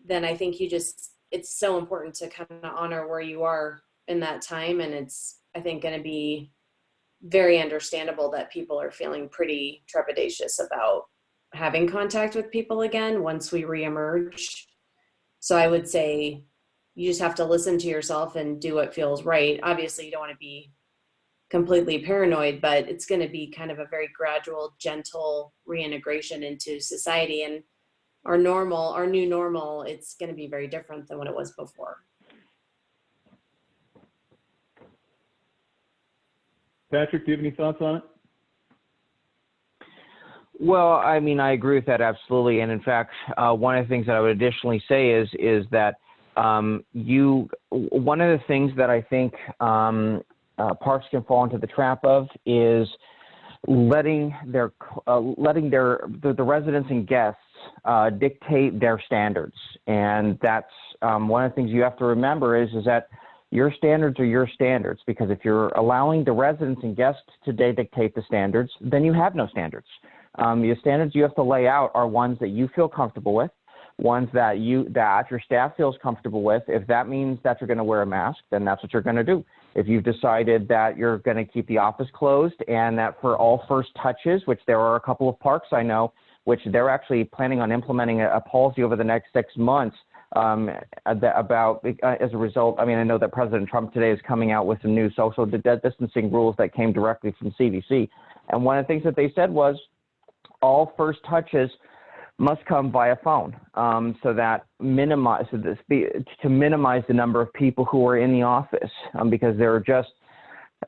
then I think it's so important to kind of honor where you are in that time. And it's, I think, going to be very understandable that people are feeling pretty trepidatious about having contact with people again once we reemerge. So I would say you just have to listen to yourself and do what feels right. Obviously, you don't want to be completely paranoid, but it's going to be kind of a very gradual, gentle reintegration into society. And our new normal, it's going to be very different than what it was before. Patrick, do you have any thoughts on it? Well, I mean, I agree with that absolutely. And in fact, one of the things that I would additionally say is that one of the things that I think parks can fall into the trap of is letting the residents and guests dictate their standards. And that's one of the things you have to remember is that your standards are your standards, because if you're allowing the residents and guests to dictate the standards, then you have no standards. Your standards you have to lay out are ones that you feel comfortable with, ones that your staff feels comfortable with. If that means that you're going to wear a mask, then that's what you're going to do. If you've decided that you're going to keep the office closed and that for all first touches, which there are a couple of parks I know, which they're actually planning on implementing a policy over the next 6 months about as a result. I mean, I know that President Trump today is coming out with some new social distancing rules that came directly from CDC. And one of the things that they said was all first touches must come via phone, so that to minimize the number of people who are in the office, because they're just,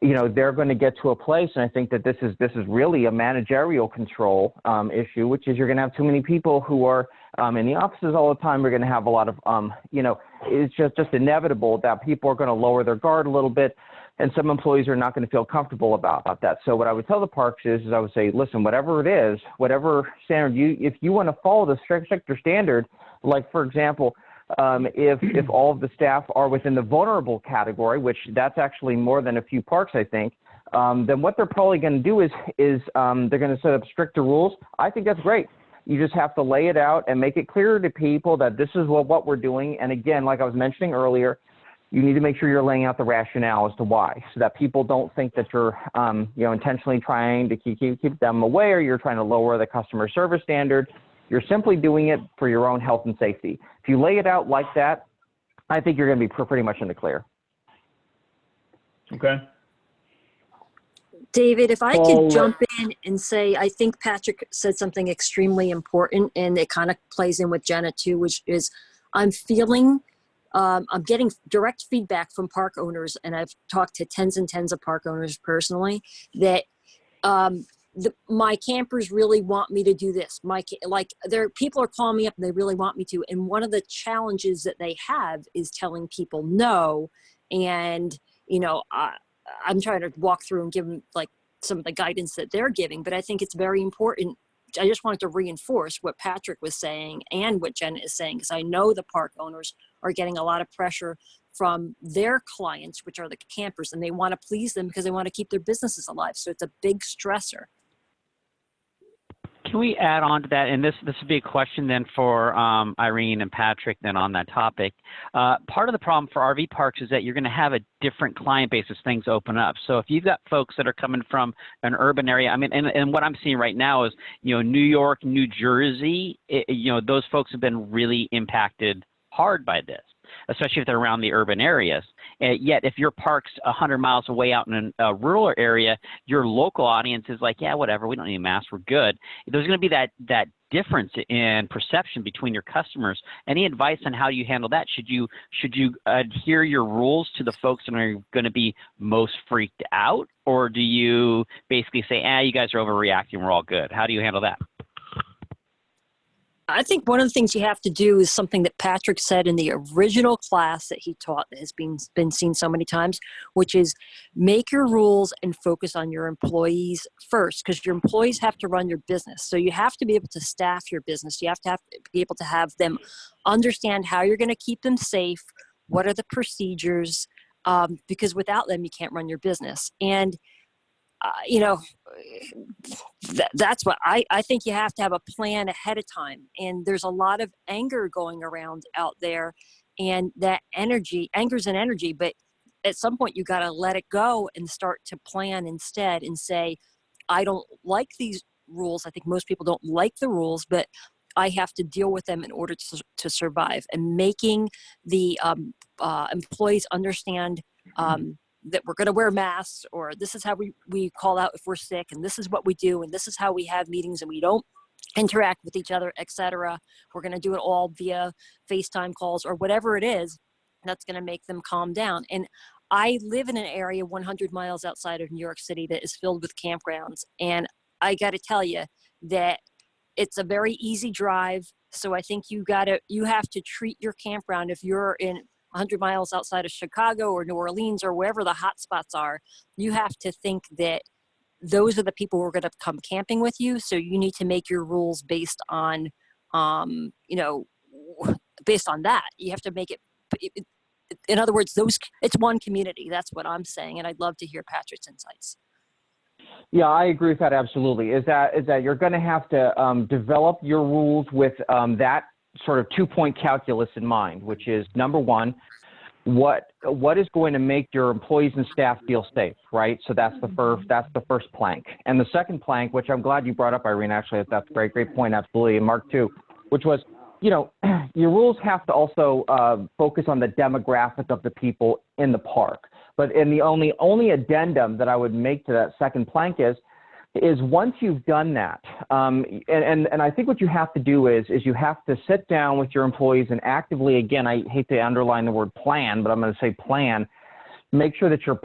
they're going to get to a place, and I think that this is really a managerial control issue, which is you're going to have too many people who are in the offices all the time. We're going to have a lot of, it's just inevitable that people are going to lower their guard a little bit. And some employees are not going to feel comfortable about that. So what I would tell the parks is I would say, listen, whatever it is, whatever standard if you want to follow the stricter standard, like for example, if all of the staff are within the vulnerable category, which that's actually more than a few parks, I think, then what they're probably going to do is they're going to set up stricter rules. I think that's great. You just have to lay it out and make it clear to people that this is what we're doing. And again, like I was mentioning earlier, you need to make sure you're laying out the rationale as to why, so that people don't think that you're, intentionally trying to keep them away or you're trying to lower the customer service standard. You're simply doing it for your own health and safety. If you lay it out like that, I think you're going to be pretty much in the clear. Okay. David, if I could jump in and say, I think Patrick said something extremely important, and it kind of plays in with Jenna too, which is I'm getting direct feedback from park owners, and I've talked to tens and tens of park owners personally, that my campers really want me to do this. People are calling me up and they really want me to. And one of the challenges that they have is telling people no. And, I'm trying to walk through and give them like some of the guidance that they're giving, but I think it's very important I just wanted to reinforce what Patrick was saying and what Jenna is saying, because I know the park owners are getting a lot of pressure from their clients, which are the campers, and they want to please them because they want to keep their businesses alive. So it's a big stressor. Can we add on to that? And this would be a question then for Irene and Patrick then on that topic. Part of the problem for RV parks is that you're going to have a different client base as things open up. So if you've got folks that are coming from an urban area, I mean, and what I'm seeing right now is, you know, New York, New Jersey, you know, those folks have been really impacted hard by this, especially if they're around the urban areas. Yet if your park's 100 miles away out in a rural area, your local audience is like, yeah, whatever, we don't need a mask, we're good. There's going to be that difference in perception between your customers. Any advice on how you handle that? Should you adhere your rules to the folks that are going to be most freaked out? Or do you basically say, you guys are overreacting, we're all good? How do you handle that? I think one of the things you have to do is something that Patrick said in the original class that he taught that has been seen so many times, which is make your rules and focus on your employees first, because your employees have to run your business. So you have to be able to staff your business. You have to be able to have them understand how you're going to keep them safe, what are the procedures, because without them, you can't run your business. And you know, that's what I think you have to have a plan ahead of time. And there's a lot of anger going around out there, and that anger's an energy, but at some point you got to let it go and start to plan instead and say, I don't like these rules. I think most people don't like the rules, but I have to deal with them in order to survive. And making the employees understand that we're going to wear masks, or this is how we call out if we're sick, and this is what we do, and this is how we have meetings, and we don't interact with each other, etc. We're going to do it all via FaceTime calls or whatever it is that's going to make them calm down. And I live in an area 100 miles outside of New York City that is filled with campgrounds, and I got to tell you that it's a very easy drive. So I think you have to treat your campground, if you're in 100 miles outside of Chicago or New Orleans or wherever the hot spots are, you have to think that those are the people who are going to come camping with you. So you need to make your rules based on, based on that. You have to make it, in other words, it's one community. That's what I'm saying. And I'd love to hear Patrick's insights. Yeah, I agree with that absolutely. Is that you're going to have to develop your rules with that sort of 2-point calculus in mind, which is number one, what is going to make your employees and staff feel safe, right? So that's the first plank. And the second plank, which I'm glad you brought up, Irene, actually, that's a great point, absolutely, and Mark too, which was, your rules have to also focus on the demographic of the people in the park. But the only addendum that I would make to that second plank is once you've done that, and I think what you have to do is you have to sit down with your employees and actively, again, I hate to underline the word plan, but I'm going to say plan, make sure that you're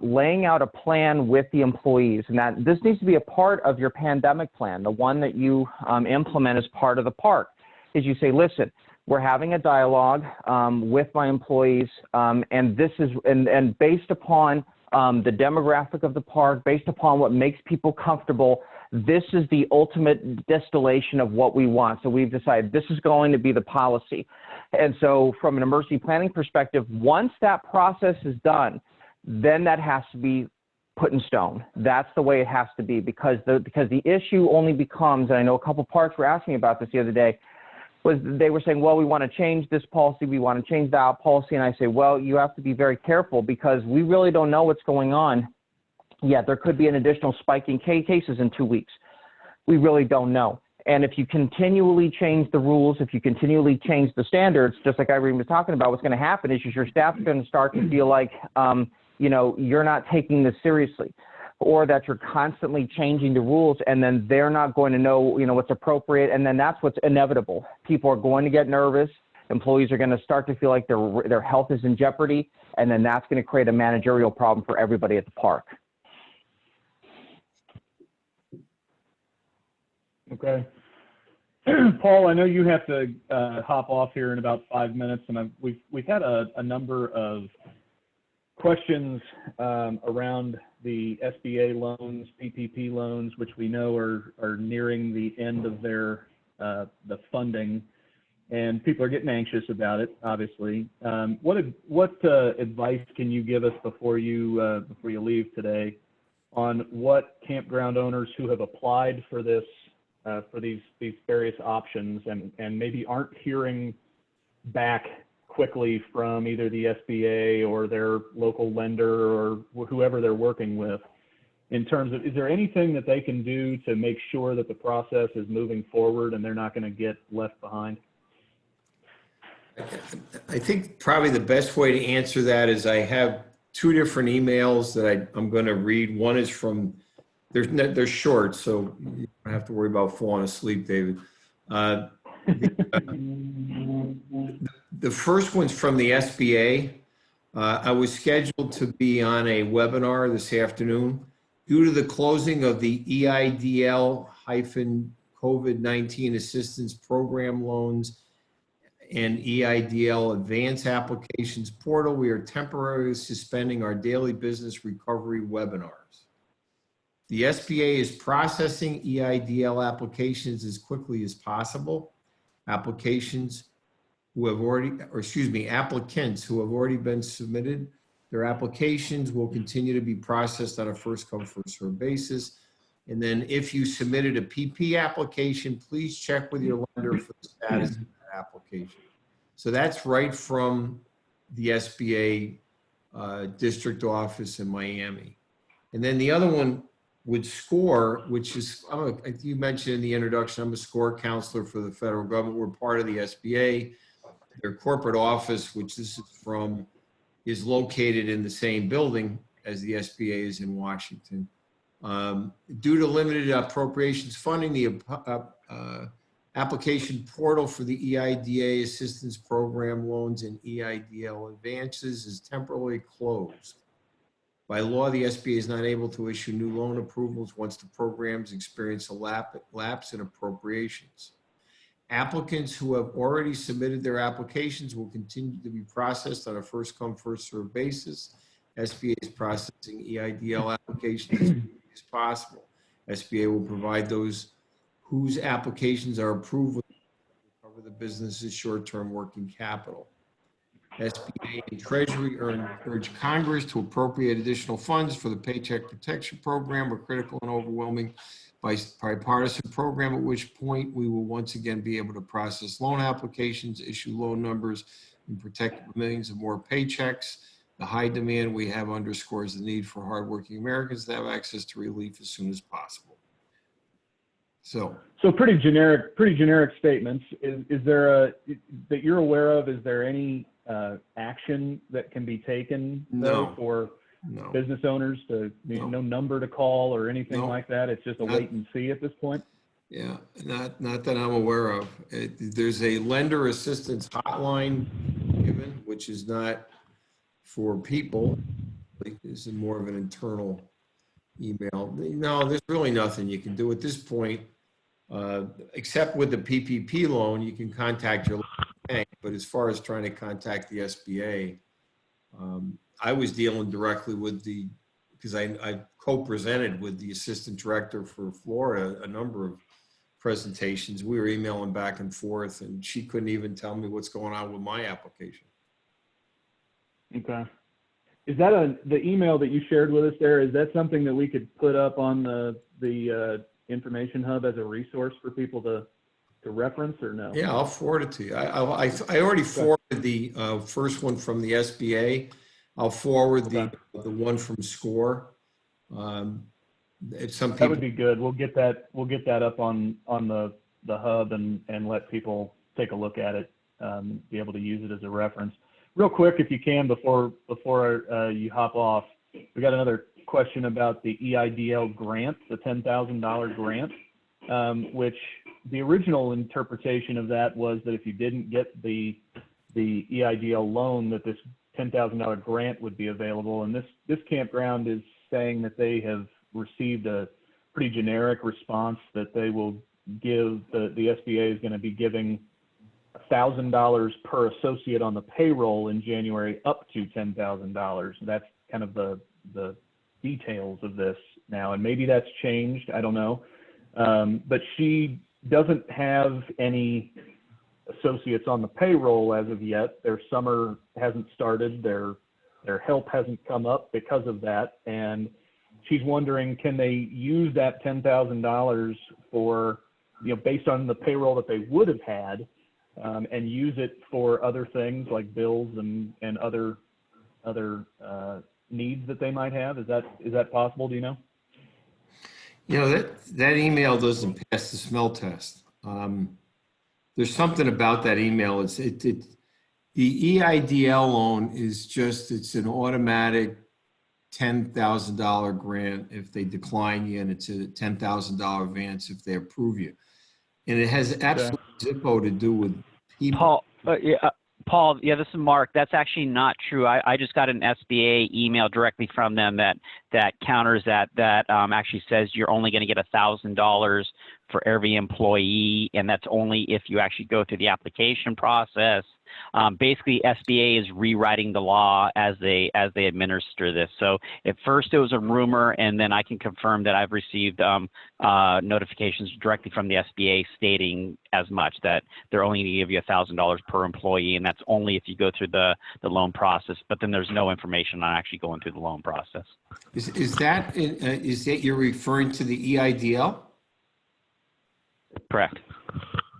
laying out a plan with the employees, and that this needs to be a part of your pandemic plan, the one that you implement as part of the park, is you say, listen, we're having a dialogue with my employees, and this is, and based upon the demographic of the park, based upon what makes people comfortable, this is the ultimate distillation of what we want. So we've decided this is going to be the policy. And so from an emergency planning perspective, once that process is done, then that has to be put in stone. That's the way it has to be, because the issue only becomes, and I know a couple parks were asking about this the other day, was they were saying, well, we want to change this policy, we want to change that policy. And I say, well, you have to be very careful, because we really don't know what's going on yet. There could be an additional spike in cases in 2 weeks. We really don't know. And if you continually change the rules, if you continually change the standards, just like Irene was talking about, what's going to happen is your staff's going to start to feel like, you're not taking this seriously, or that you're constantly changing the rules, and then they're not going to know, what's appropriate. And then that's what's inevitable. People are going to get nervous. Employees are going to start to feel like their health is in jeopardy. And then that's going to create a managerial problem for everybody at the park. Okay. Paul, I know you have to hop off here in about 5 minutes, and we've had a number of questions around the SBA loans, PPP loans, which we know are nearing the end of their the funding, and people are getting anxious about it. Obviously, what advice can you give us before you leave today on what campground owners who have applied for this for these various options and maybe aren't hearing back quickly from either the SBA or their local lender or whoever they're working with, in terms of, is there anything that they can do to make sure that the process is moving forward and they're not going to get left behind? I think probably the best way to answer that is I have two different emails that I'm going to read. One is from, they're short, so you don't have to worry about falling asleep, David. The first one's from the SBA. I was scheduled to be on a webinar this afternoon. Due to the closing of the EIDL-COVID-19 assistance program loans and EIDL advance applications portal, we are temporarily suspending our daily business recovery webinars. The SBA is processing EIDL applications as quickly as possible. Applicants who have already been submitted, their applications will continue to be processed on a first come, first served basis. And then if you submitted a PP application, please check with your lender for the status of that application. So that's right from the SBA district office in Miami. And then the other one would SCORE, which is, you mentioned in the introduction, I'm a SCORE counselor for the federal government. We're part of the SBA. Their corporate office, which this is from, is located in the same building as the SBA is in Washington. Due to limited appropriations funding, the application portal for the EIDA assistance program loans and EIDL advances is temporarily closed. By law, the SBA is not able to issue new loan approvals once the programs experience a lapse in appropriations. Applicants who have already submitted their applications will continue to be processed on a first come, first served basis. SBA is processing EIDL applications as quickly as possible. SBA will provide those whose applications are approved with cover the business's short-term working capital. SBA and Treasury urge Congress to appropriate additional funds for the Paycheck Protection Program, a critical and overwhelming bipartisan program, at which point we will once again be able to process loan applications, issue loan numbers, and protect millions of more paychecks. The high demand we have underscores the need for hardworking Americans to have access to relief as soon as possible. So pretty generic statements. Is there that you're aware of? Is there any action that can be taken for business owners to no number to call or anything like that? It's just a wait and see at this point. Yeah, not that I'm aware of. There's a lender assistance hotline given, which is not for people. This is more of an internal email. No, there's really nothing you can do at this point, except with the PPP loan. You can contact your bank, but as far as trying to contact the SBA, I was dealing directly with because I co-presented with the assistant director for Florida a number of presentations. We were emailing back and forth, and she couldn't even tell me what's going on with my application. Okay. Is that the email that you shared with us there? Is that something that we could put up on the information hub as a resource for people to reference, or no? Yeah, I'll forward it to you. I already forwarded the first one from the SBA. I'll forward the one from SCORE. If some people, that would be good. We'll get that up on the hub and let people take a look at it, be able to use it as a reference. Real quick, if you can, before you hop off, we got another question about the EIDL grant, the $10,000 grant, which the original interpretation of that was that if you didn't get the EIDL loan, that this $10,000 grant would be available. And this campground is saying that they have received a pretty generic response that they will give, the SBA is going to be giving $1,000 per associate on the payroll in January up to $10,000. That's kind of the details of this now, and maybe that's changed, I don't know. But she doesn't have any associates on the payroll as of yet. Their summer hasn't started, their help hasn't come up because of that, and she's wondering, can they use that $10,000 for, based on the payroll that they would have had, and use it for other things like bills and other needs that they might have? Is that possible? Do you know? That email doesn't pass the smell test. There's something about that email. The EIDL loan is it's an automatic $10,000 grant if they decline you, and it's a $10,000 advance if they approve you. And it has absolutely zippo to do with people. Paul, this is Mark. That's actually not true. I just got an SBA email directly from them that counters that actually says you're only going to get $1,000 for every employee, and that's only if you actually go through the application process. Basically, SBA is rewriting the law as they administer this. So at first it was a rumor, and then I can confirm that I've received notifications directly from the SBA stating as much, that they're only going to give you $1,000 per employee, and that's only if you go through the loan process. But then there's no information on actually going through the loan process. Is that you're referring to the EIDL? Correct.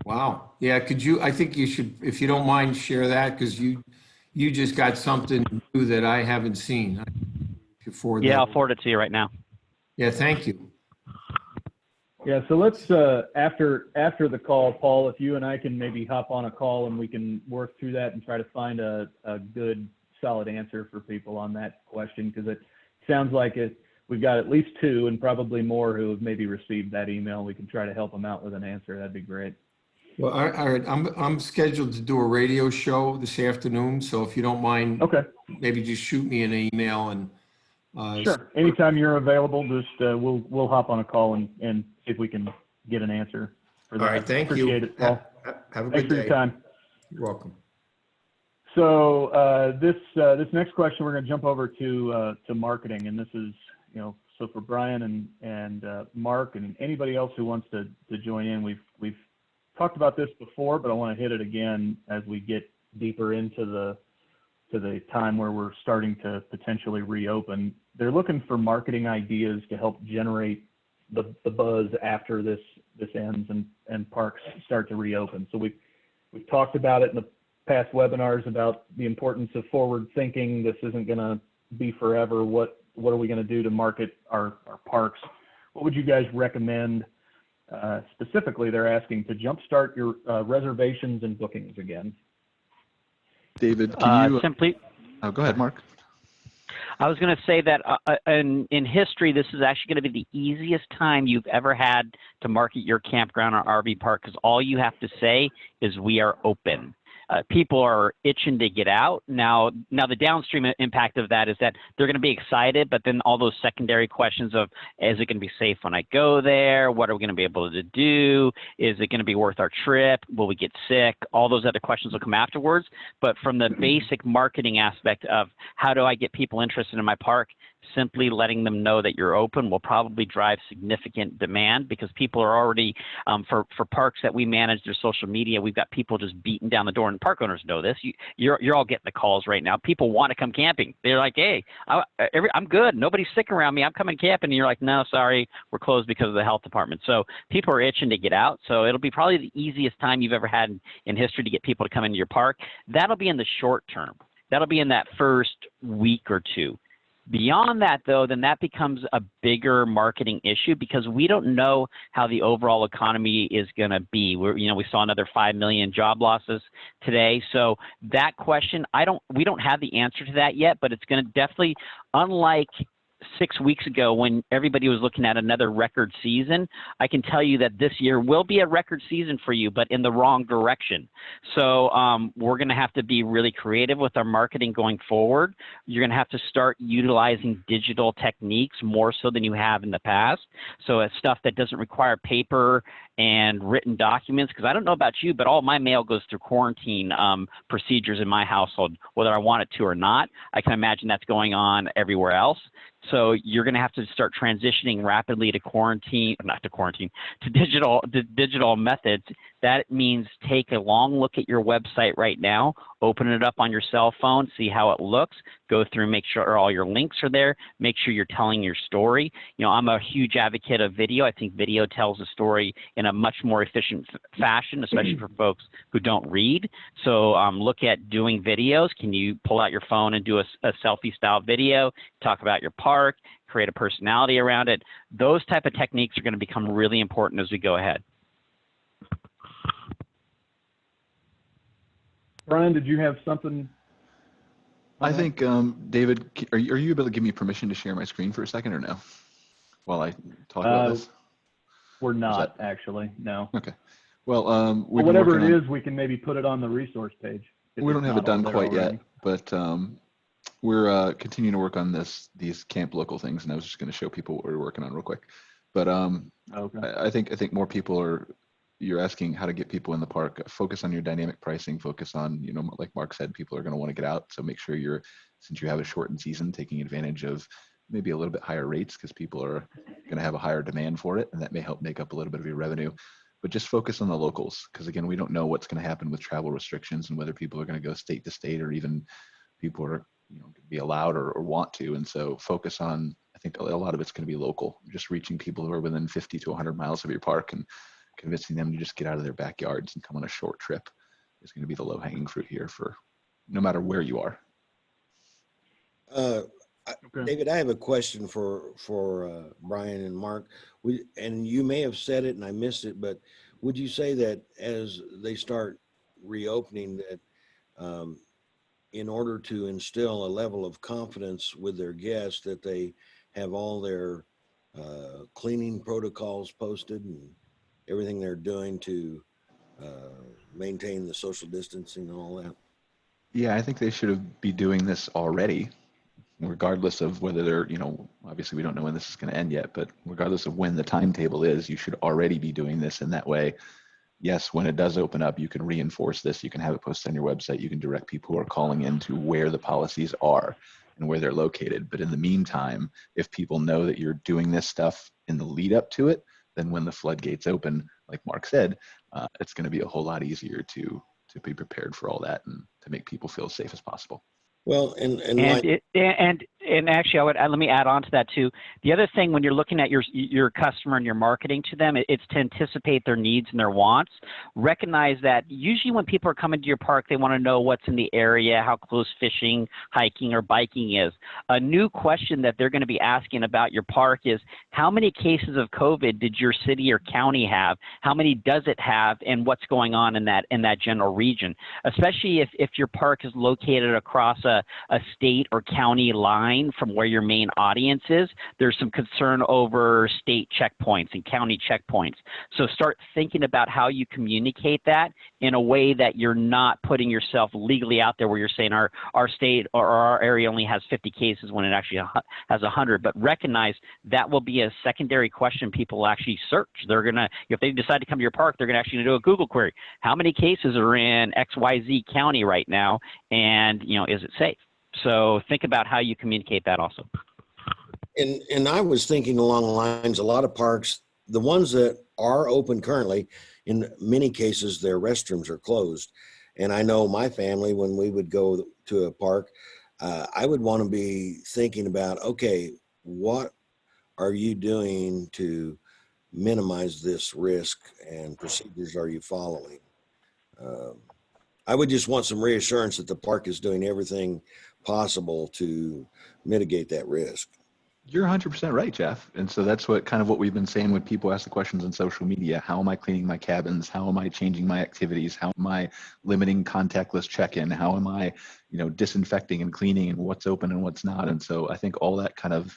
Wow. Yeah. I think you should, if you don't mind, share that, because you just got something new that I haven't seen. I'll forward it to you right now. Yeah. Thank you. Yeah. So let's, after the call, Paul, if you and I can maybe hop on a call and we can work through that and try to find a good, solid answer for people on that question, because it sounds like we've got at least two and probably more who have maybe received that email. We can try to help them out with an answer. That'd be great. Well, all right. I'm scheduled to do a radio show this afternoon, so if you don't mind, maybe just shoot me an email and. Sure. Anytime you're available, just we'll hop on a call and see if we can get an answer for that. All right. Thank you. Appreciate it, Paul. Have a good day. Thanks for your time. You're welcome. So this next question, we're going to jump over to marketing, and this is so for Brian and Mark and anybody else who wants to join in. We've talked about this before, but I want to hit it again as we get deeper into the time where we're starting to potentially reopen. They're looking for marketing ideas to help generate the buzz after this ends and parks start to reopen. So we've talked about it in the past webinars about the importance of forward thinking. This isn't going to be forever. What are we going to do to market our parks? What would you guys recommend? Specifically, they're asking to jumpstart your reservations and bookings again. David, can you go ahead, Mark. I was going to say that in history, this is actually going to be the easiest time you've ever had to market your campground or RV park, because all you have to say is we are open. People are itching to get out. Now the downstream impact of that is that they're going to be excited, but then all those secondary questions of, is it going to be safe when I go there? What are we going to be able to do? Is it going to be worth our trip? Will we get sick? All those other questions will come afterwards. But from the basic marketing aspect of how do I get people interested in my park, simply letting them know that you're open will probably drive significant demand, because people are already, for parks that we manage their social media, we've got people just beating down the door, and park owners know this. You're all getting the calls right now. People want to come camping. They're like, hey, I'm good. Nobody's sick around me. I'm coming camping. And you're like, no, sorry, we're closed because of the health department. So people are itching to get out. So it'll be probably the easiest time you've ever had in history to get people to come into your park. That'll be in the short term. That'll be in that first week or two. Beyond that, though, then that becomes a bigger marketing issue, because we don't know how the overall economy is going to be. We saw another 5 million job losses today. So that question, we don't have the answer to that yet, but it's going to definitely, unlike 6 weeks ago when everybody was looking at another record season, I can tell you that this year will be a record season for you, but in the wrong direction. So we're going to have to be really creative with our marketing going forward. You're going to have to start utilizing digital techniques more so than you have in the past. So it's stuff that doesn't require paper and written documents, because I don't know about you, but all my mail goes through quarantine procedures in my household, whether I want it to or not. I can imagine that's going on everywhere else. So you're going to have to start transitioning rapidly to digital methods. That means take a long look at your website right now, open it up on your cell phone, see how it looks, go through, make sure all your links are there, make sure you're telling your story. You know, I'm a huge advocate of video. I think video tells a story in a much more efficient fashion, especially for folks who don't read. So look at doing videos. Can you pull out your phone and do a selfie style video, talk about your park, create a personality around it? Those type of techniques are going to become really important as we go ahead. Brian, did you have something? I think, David, are you able to give me permission to share my screen for a second or no? While I talk about this? We're not actually, no. Okay. Well, whatever it is, we can maybe put it on the resource page. We don't have it done quite yet, but we're continuing to work on these camp local things, and I was just going to show people what we're working on real quick. But okay. I think more people you're asking how to get people in the park. Focus on your dynamic pricing, focus on, you know, like Mark said, people are going to want to get out. So make sure since you have a shortened season, taking advantage of maybe a little bit higher rates because people are going to have a higher demand for it. And that may help make up a little bit of your revenue, but just focus on the locals. Because again, we don't know what's going to happen with travel restrictions and whether people are going to go state to state or even people are, you know, be allowed or want to. And so focus on, I think a lot of it's going to be local, just reaching people who are within 50 to 100 miles of your park and convincing them to just get out of their backyards and come on a short trip is going to be the low-hanging fruit here for no matter where you are. Okay. David, I have a question for Brian and Mark. And you may have said it and I missed it, but would you say that as they start reopening that in order to instill a level of confidence with their guests that they have all their cleaning protocols posted and everything they're doing to maintain the social distancing and all that? Yeah, I think they should be doing this already, regardless of whether they're, you know, obviously we don't know when this is going to end yet, but regardless of when the timetable is, you should already be doing this. And that way, yes, when it does open up, you can reinforce this. You can have it posted on your website. You can direct people who are calling in to where the policies are and where they're located. But in the meantime, if people know that you're doing this stuff in the lead up to it, then when the floodgates open, like Mark said, it's going to be a whole lot easier to be prepared for all that and to make people feel as safe as possible. Well, and actually, let me add on to that too. The other thing, when you're looking at your customer and you're marketing to them, it's to anticipate their needs and their wants. Recognize that usually when people are coming to your park, they want to know what's in the area, how close fishing, hiking, or biking is. A new question that they're going to be asking about your park is, how many cases of COVID did your city or county have? How many does it have, and what's going on in that general region? Especially if your park is located across a state or county line from where your main audience is, there's some concern over state checkpoints and county checkpoints. So start thinking about how you communicate that in a way that you're not putting yourself legally out there where you're saying our state or our area only has 50 cases when it actually has 100. But recognize that will be a secondary question people will actually search. They're going to, if they decide to come to your park, they're going to actually do a Google query. How many cases are in XYZ county right now? And, you know, is it safe? So think about how you communicate that also. And I was thinking along the lines, a lot of parks, the ones that are open currently, in many cases, their restrooms are closed. And I know my family, when we would go to a park, I would want to be thinking about, okay, what are you doing to minimize this risk, and procedures are you following? I would just want some reassurance that the park is doing everything possible to mitigate that risk. You're 100% right, Jeff. And so that's what we've been saying when people ask the questions on social media. How am I cleaning my cabins? How am I changing my activities? How am I limiting contactless check-in? How am I, disinfecting and cleaning, and what's open and what's not? And so I think all that kind of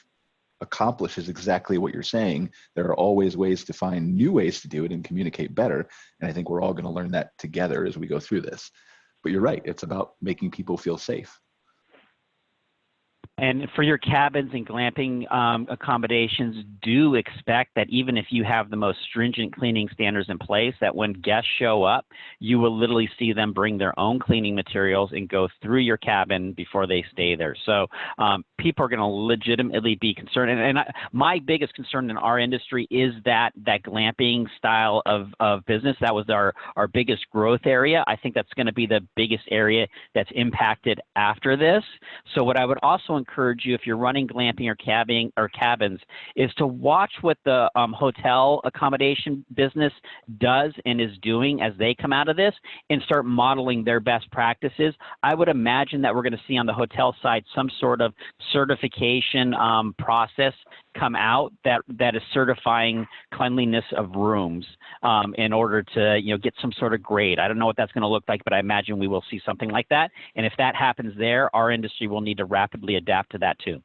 accomplishes exactly what you're saying. There are always ways to find new ways to do it and communicate better. And I think we're all going to learn that together as we go through this. But you're right. It's about making people feel safe. And for your cabins and glamping accommodations, do expect that even if you have the most stringent cleaning standards in place, that when guests show up, you will literally see them bring their own cleaning materials and go through your cabin before they stay there. So people are going to legitimately be concerned. My biggest concern in our industry is that glamping style of business. That was our biggest growth area. I think that's going to be the biggest area that's impacted after this. So what I would also encourage you, if you're running glamping or cabins, is to watch what the hotel accommodation business does and is doing as they come out of this and start modeling their best practices. I would imagine that we're going to see on the hotel side some sort of certification process come out that is certifying cleanliness of rooms in order to get some sort of grade. I don't know what that's going to look like, but I imagine we will see something like that. And if that happens there, our industry will need to rapidly adapt to that too.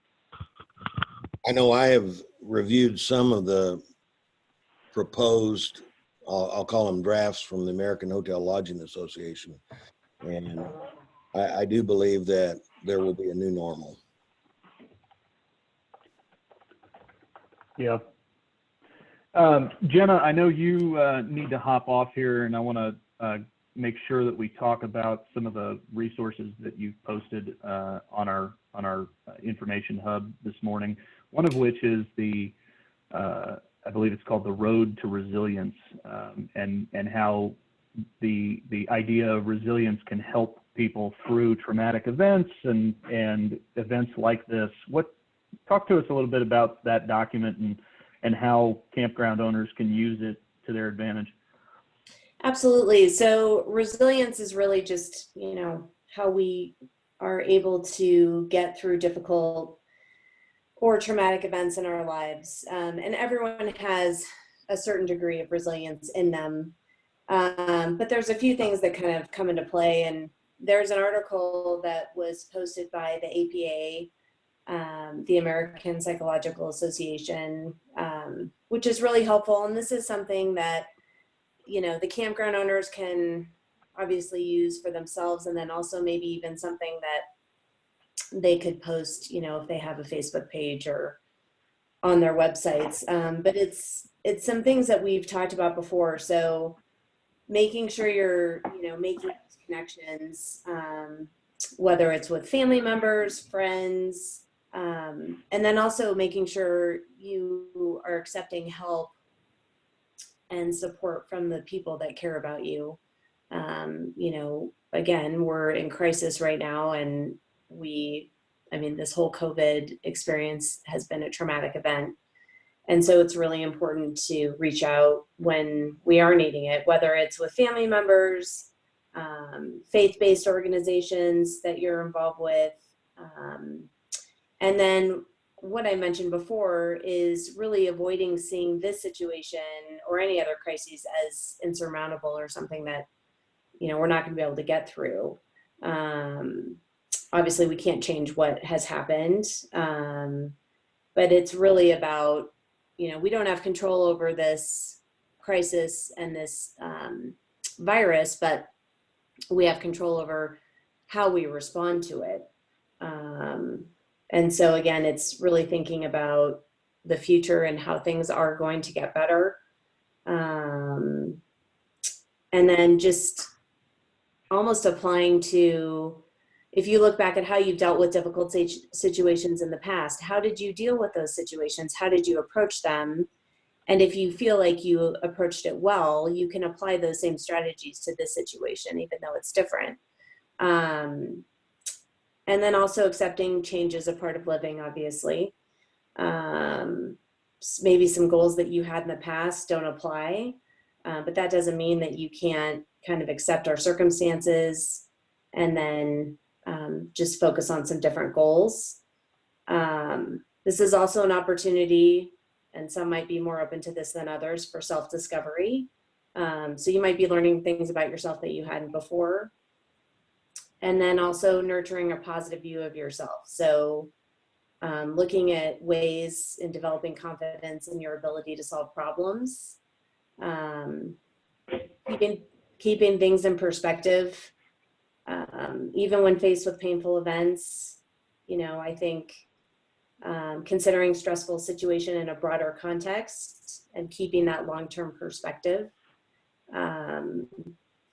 I know I have reviewed some of the proposed, I'll call them drafts from the American Hotel Lodging Association. And I do believe that there will be a new normal. Yeah. Jenna, I know you need to hop off here, and I want to make sure that we talk about some of the resources that you've posted on our information hub this morning. One of which is the, I believe it's called the Road to Resilience, and how the idea of resilience can help people through traumatic events and events like this. Talk to us a little bit about that document and how campground owners can use it to their advantage. Absolutely. So resilience is really just, how we are able to get through difficult or traumatic events in our lives. And everyone has a certain degree of resilience in them. But there's a few things that kind of come into play. And there's an article that was posted by the APA, the American Psychological Association, which is really helpful. And this is something that, the campground owners can obviously use for themselves, and then also maybe even something that they could post, if they have a Facebook page or on their websites. But it's some things that we've talked about before. So making sure you're, making those connections, whether it's with family members, friends, and then also making sure you are accepting help and support from the people that care about you. Again, we're in crisis right now, and this whole COVID experience has been a traumatic event. And so it's really important to reach out when we are needing it, whether it's with family members, faith-based organizations that you're involved with. And then what I mentioned before is really avoiding seeing this situation or any other crises as insurmountable or something that, we're not going to be able to get through. Obviously, we can't change what has happened, but it's really about, we don't have control over this crisis and this virus, but we have control over how we respond to it. And so again, it's really thinking about the future and how things are going to get better. And then just almost applying to, if you look back at how you've dealt with difficult situations in the past, how did you deal with those situations? How did you approach them? And if you feel like you approached it well, you can apply those same strategies to this situation, even though it's different. And then also accepting change as a part of living, obviously. Maybe some goals that you had in the past don't apply, but that doesn't mean that you can't kind of accept our circumstances and then just focus on some different goals. This is also an opportunity, and some might be more open to this than others, for self-discovery. So you might be learning things about yourself that you hadn't before. And then also nurturing a positive view of yourself. So looking at ways in developing confidence in your ability to solve problems, keeping things in perspective, even when faced with painful events, You know, I think considering stressful situation in a broader context and keeping that long-term perspective.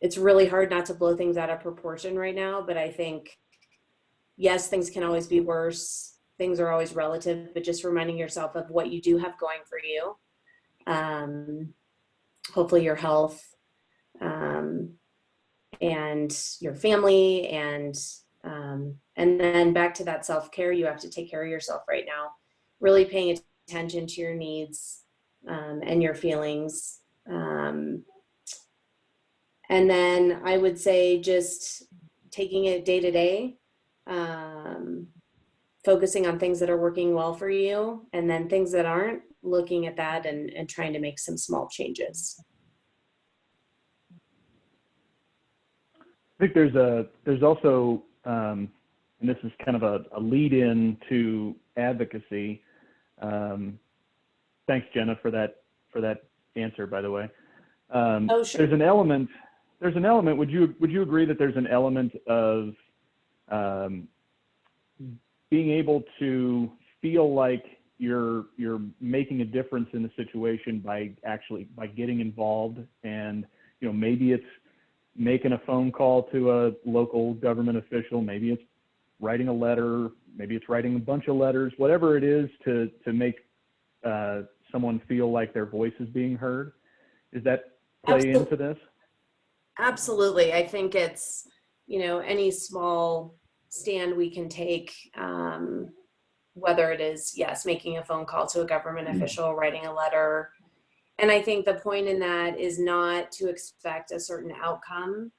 It's really hard not to blow things out of proportion right now, but I think, yes, things can always be worse. Things are always relative, but just reminding yourself of what you do have going for you. Hopefully your health, and your family, and then back to that self-care. You have to take care of yourself right now, really paying attention to your needs and your feelings. And then I would say just taking it day to day, focusing on things that are working well for you, and then things that aren't, looking at that and trying to make some small changes. I think there's also, and this is kind of a lead in to advocacy. Thanks, Jenna, for that answer, by the way. Oh, sure. There's an element, would you agree that there's an element of being able to feel like you're making a difference in the situation by getting involved? And, you know, maybe it's making a phone call to a local government official, maybe it's writing a letter, maybe it's writing a bunch of letters, whatever it is to make someone feel like their voice is being heard. Does that play into this? Absolutely. I think it's, you know, any small stand we can take, whether it is, yes, making a phone call to a government official, writing a letter. And I think the point in that is not to expect a certain outcome,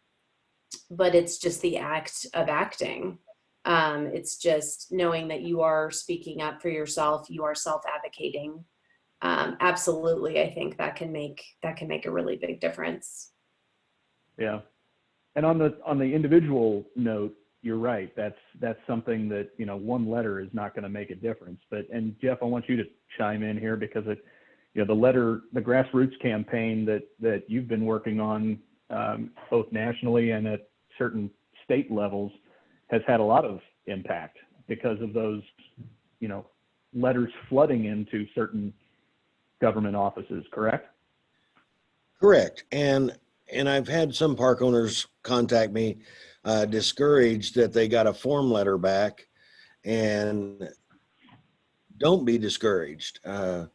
but it's just the act of acting. It's just knowing that you are speaking up for yourself, you are self-advocating. Absolutely, I think that can make a really big difference. Yeah, and on the individual note, you're right. That's something that, you know, one letter is not going to make a difference. And Jeff, I want you to chime in here, because you know, the grassroots campaign that you've been working on, both nationally and at certain state levels, has had a lot of impact because of those, you know, letters flooding into certain government offices, correct? Correct. And I've had some park owners contact me, discouraged that they got a form letter back. And don't be discouraged. They're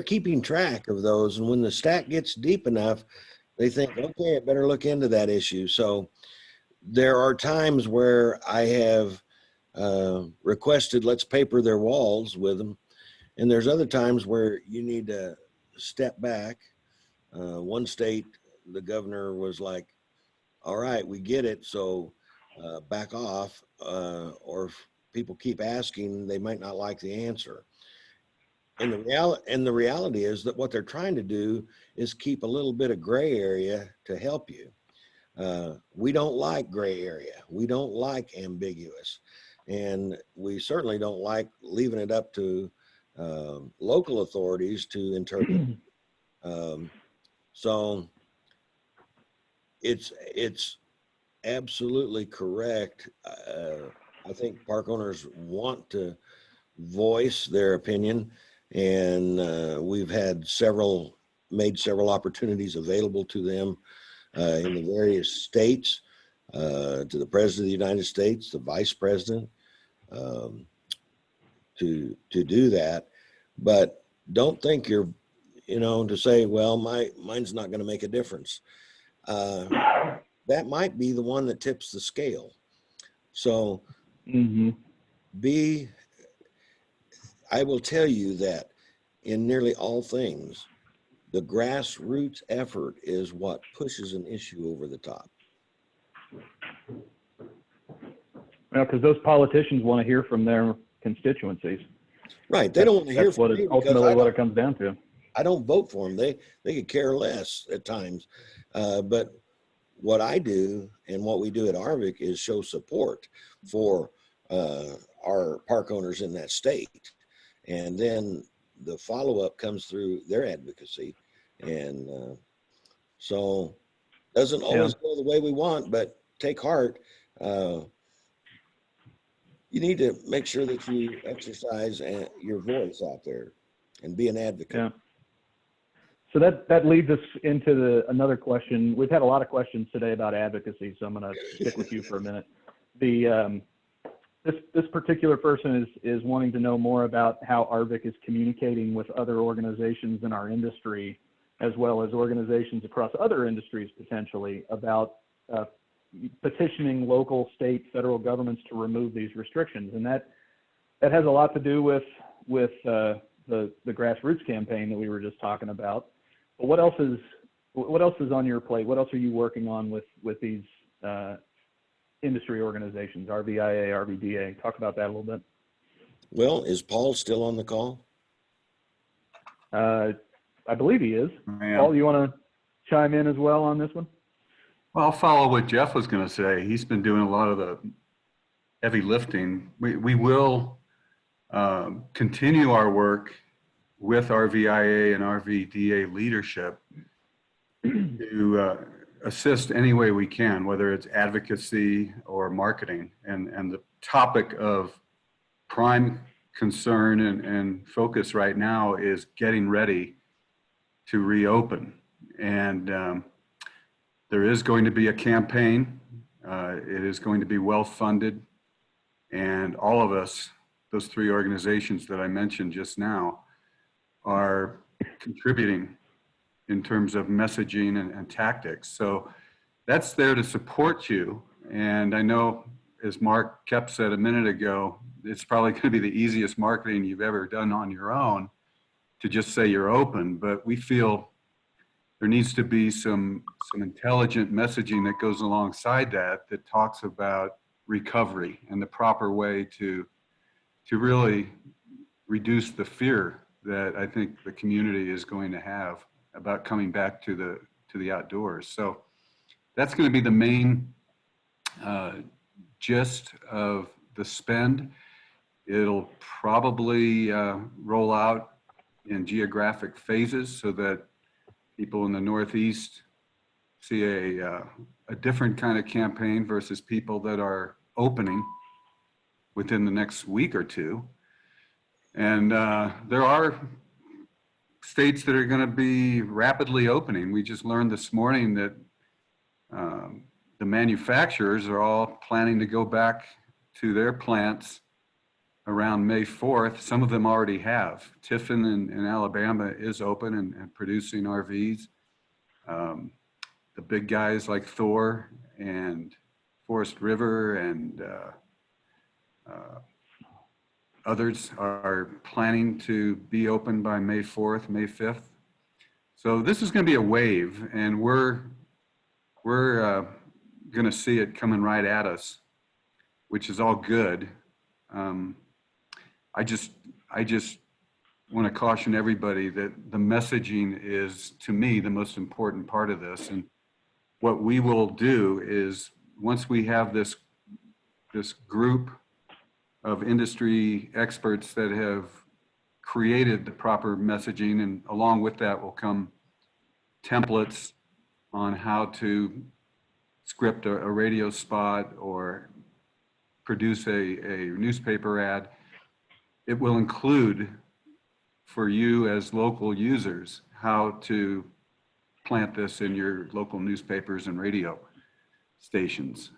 keeping track of those, and when the stack gets deep enough, they think, okay, I better look into that issue. So there are times where I have requested, let's paper their walls with them, and there's other times where you need to step back. One state, the governor was like, all right, we get it, so back off, or if people keep asking, they might not like the answer. And the reality is that what they're trying to do is keep a little bit of gray area to help you. We don't like gray area. We don't like ambiguous. And we certainly don't like leaving it up to local authorities to interpret. So it's absolutely correct. I think park owners want to voice their opinion, and we've had made several opportunities available to them in the various states, to the President of the United States, the Vice President, to do that. But don't think you're, you know, to say, well, mine's not going to make a difference. That might be the one that tips the scale. So I will tell you that in nearly all things, the grassroots effort is what pushes an issue over the top. Well, because those politicians want to hear from their constituencies. Right. They don't want to hear from me. That's ultimately what it comes down to. I don't vote for them. They could care less at times. But what I do and what we do at ARVC is show support for our park owners in that state. And then the follow-up comes through their advocacy. And so doesn't always go the way we want, but take heart. you need to make sure that you exercise your voice out there and be an advocate. Yeah. So that leads us into another question. We've had a lot of questions today about advocacy, so I'm going to stick with you for a minute. This particular person is wanting to know more about how ARVC is communicating with other organizations in our industry, as well as organizations across other industries potentially, about petitioning local, state, federal governments to remove these restrictions. And that has a lot to do with the grassroots campaign that we were just talking about. But what else is on your plate? What else are you working on with these industry organizations, RVIA, RVDA? Talk about that a little bit. Well, is Paul still on the call? I believe he is. Yeah. Paul, you want to chime in as well on this one? Well, I'll follow what Jeff was going to say. He's been doing a lot of the heavy lifting. We will continue our work with RVIA and RVDA leadership to assist any way we can, whether it's advocacy or marketing. And the topic of prime concern and focus right now is getting ready to reopen. And there is going to be a campaign. It is going to be well funded. And all of us, those three organizations that I mentioned just now, are contributing in terms of messaging and tactics. So that's there to support you. And I know, as Mark Koep said a minute ago, it's probably going to be the easiest marketing you've ever done on your own to just say you're open. But we feel there needs to be some intelligent messaging that goes alongside that talks about recovery and the proper way to really reduce the fear that I think the community is going to have about coming back to the outdoors. So that's going to be the main gist of the spend. It'll probably roll out in geographic phases so that people in the Northeast see a different kind of campaign versus people that are opening within the next week or two. And there are states that are going to be rapidly opening. We just learned this morning that the manufacturers are all planning to go back to their plants around May 4th. Some of them already have. Tiffin in Alabama is open and producing RVs. The big guys like Thor and Forest River and others are planning to be open by May 4th, May 5th. So this is going to be a wave, and we're going to see it coming right at us, which is all good. I just want to caution everybody that the messaging is, to me, the most important part of this. And what we will do is, once we have this group of industry experts that have created the proper messaging, and along with that will come templates on how to script a radio spot or produce a newspaper ad. It will include, for you as local users, how to plant this in your local newspapers and radio stations.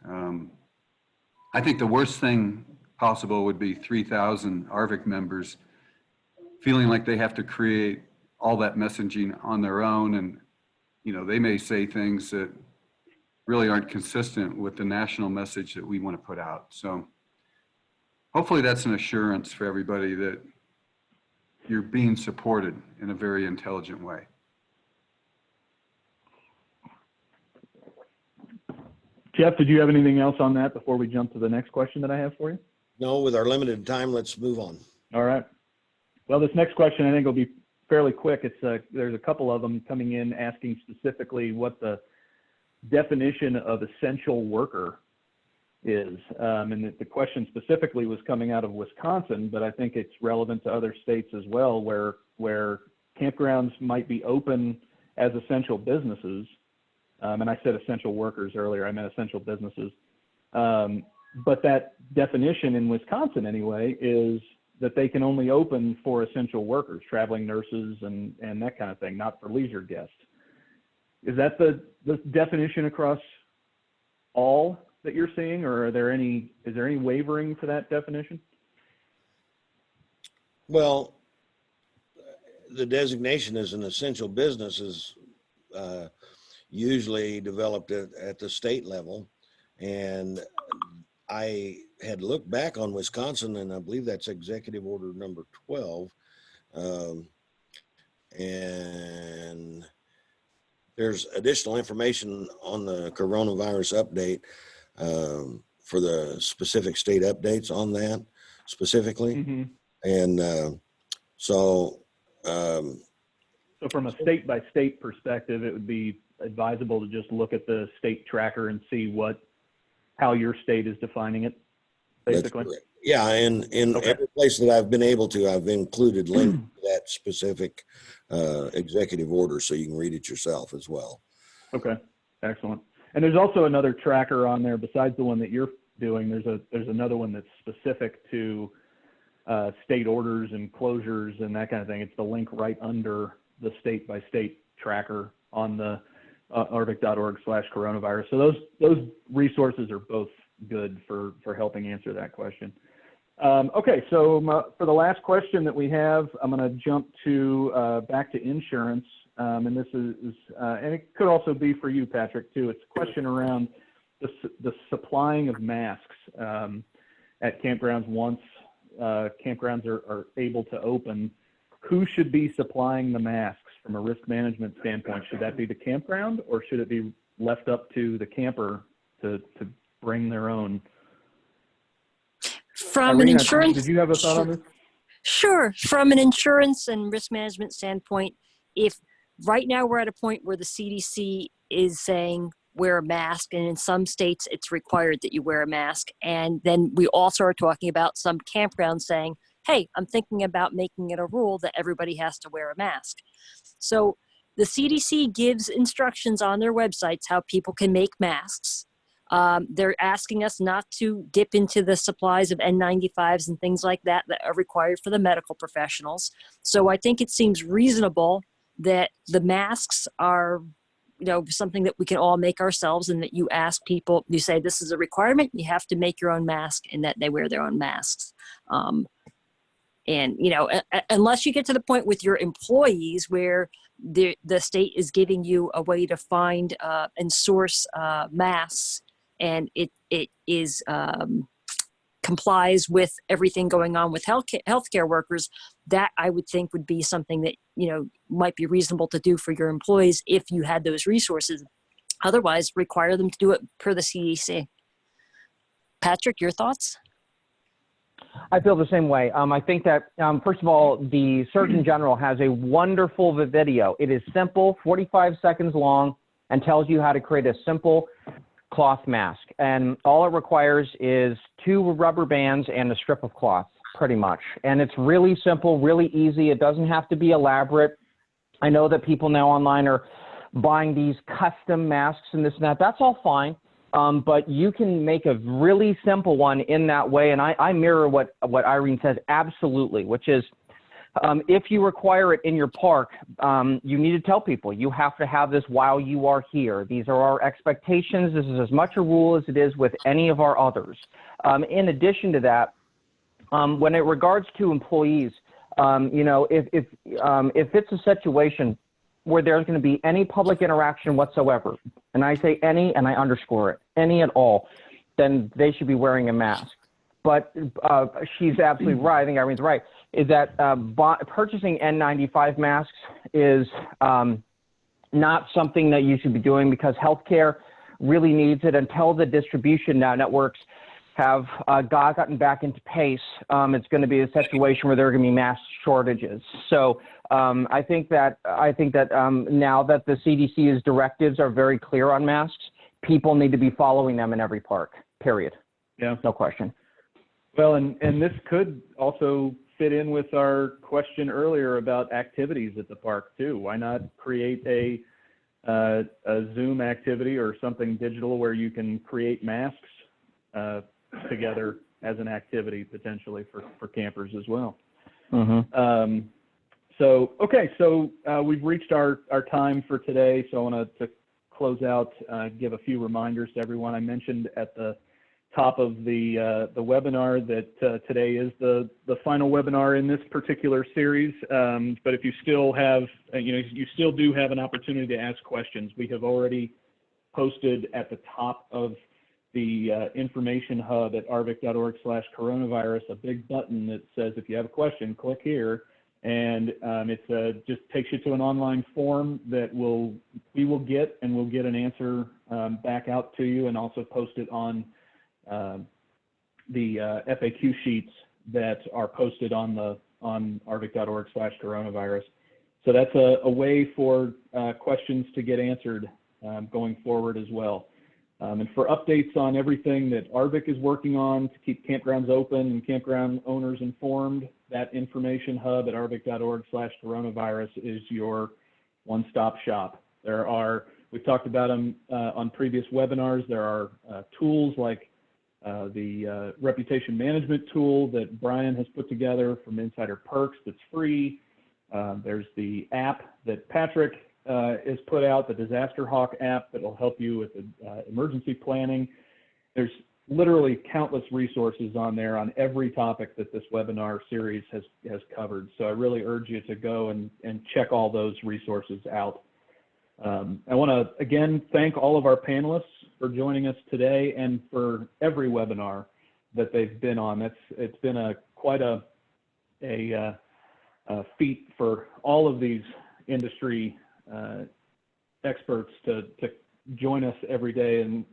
I think the worst thing possible would be 3,000 ARVC members feeling like they have to create all that messaging on their own, and they may say things that really aren't consistent with the national message that we want to put out. So hopefully that's an assurance for everybody that you're being supported in a very intelligent way. Jeff, did you have anything else on that before we jump to the next question that I have for you? No, with our limited time, let's move on. All right. Well, this next question I think will be fairly quick. There's a couple of them coming in asking specifically what the definition of essential worker is. And the question specifically was coming out of Wisconsin, but I think it's relevant to other states as well, where campgrounds might be open as essential businesses. And I said essential workers earlier, I meant essential businesses. but that definition in Wisconsin anyway is that they can only open for essential workers, traveling nurses and that kind of thing, not for leisure guests. Is that the definition across all that you're seeing, or is there any wavering for that definition? Well, the designation as an essential business is usually developed at the state level. And I had looked back on Wisconsin, and I believe that's Executive Order number 12. And there's additional information on the coronavirus update for the specific state updates on that specifically. Mm-hmm. And so from a state by state perspective, it would be advisable to just look at the state tracker and see how your state is defining it, basically. Yeah, and in every place that I've been able to, I've included links to that specific executive order, so you can read it yourself as well. Okay, excellent. And there's also another tracker on there besides the one that you're doing. There's another one that's specific to state orders and closures and that kind of thing. It's the link right under the state by state tracker on the arvic.org/coronavirus. So those resources are both good for helping answer that question. Okay, so for the last question that we have, I'm going to jump to back to insurance, and this is and it could also be for you, Patrick, too. It's a question around the supplying of masks at campgrounds once campgrounds are able to open. Who should be supplying the masks from a risk management standpoint? Should that be the campground, or should it be left up to the camper to bring their own? From Irene, an insurance, did you have a thought on this? Sure. From an insurance and risk management standpoint, if right now we're at a point where the CDC is saying wear a mask, and in some states it's required that you wear a mask, and then we also are talking about some campgrounds saying, hey, I'm thinking about making it a rule that everybody has to wear a mask. So the CDC gives instructions on their websites how people can make masks. They're asking us not to dip into the supplies of N95s and things like that are required for the medical professionals. So I think it seems reasonable that the masks are, something that we can all make ourselves, and that you ask people, you say this is a requirement, you have to make your own mask, and that they wear their own masks. And, unless you get to the point with your employees where the state is giving you a way to find and source masks, and it is complies with everything going on with healthcare workers, that I would think would be something that, might be reasonable to do for your employees if you had those resources. Otherwise, require them to do it per the CDC. Patrick, your thoughts? I feel the same way. I think that, first of all, the Surgeon General has a wonderful video. It is simple, 45 seconds long, and tells you how to create a simple cloth mask. And all it requires is 2 rubber bands and a strip of cloth, pretty much. And it's really simple, really easy. It doesn't have to be elaborate. I know that people now online are buying these custom masks and this and that. That's all fine. But you can make a really simple one in that way. And I mirror what Irene says absolutely, which is if you require it in your park, you need to tell people you have to have this while you are here. These are our expectations. This is as much a rule as it is with any of our others. In addition to that, when it regards to employees, if it's a situation where there's going to be any public interaction whatsoever, and I say any, and I underscore it, any at all, then they should be wearing a mask. But she's absolutely right. I think Irene's right, is that purchasing N95 masks is not something that you should be doing, because healthcare really needs it. Until the distribution networks have gotten back into pace, it's going to be a situation where there are going to be mass shortages. So I think that now that the CDC's directives are very clear on masks, people need to be following them in every park, period. Yeah. No question. Well, and this could also fit in with our question earlier about activities at the park too. Why not create a Zoom activity or something digital where you can create masks together as an activity potentially for campers as well. Mm-hmm. So we've reached our time for today. So I want to close out, give a few reminders to everyone. I mentioned at the top of the webinar that today is the final webinar in this particular series. But if you still have, you still do have an opportunity to ask questions. We have already posted at the top of the information hub at arvc.org/coronavirus a big button that says, if you have a question, click here. And it just takes you to an online form that we will get, and we'll get an answer back out to you, and also post it on the FAQ sheets that are posted on arvc.org/coronavirus. So that's a way for questions to get answered going forward as well. And for updates on everything that ARVC is working on to keep campgrounds open and campground owners informed, that information hub at arvc.org/coronavirus is your one-stop shop. We've talked about them on previous webinars. There are tools like the reputation management tool that Brian has put together from Insider Perks that's free. There's the app that Patrick is put out, the Disaster Hawk app that will help you with emergency planning. There's literally countless resources on there on every topic that this webinar series has covered. So I really urge you to go and check all those resources out. I want to again thank all of our panelists for joining us today and for every webinar that they've been on. It's been quite a feat for all of these industry experts to join us every day and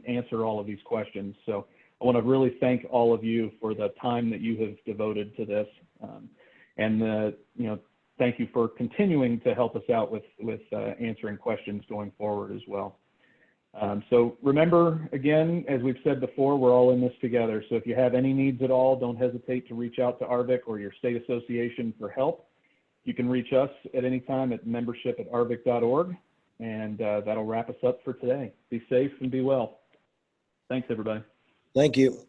answer all of these questions. So I want to really thank all of you for the time that you have devoted to this, and thank you for continuing to help us out with answering questions going forward as well. So remember, again, as we've said before, we're all in this together. So if you have any needs at all, don't hesitate to reach out to ARVC or your state association for help. You can reach us at any time at membership@arvc.org, and that'll wrap us up for today. Be safe and be well. Thanks, everybody. Thank you.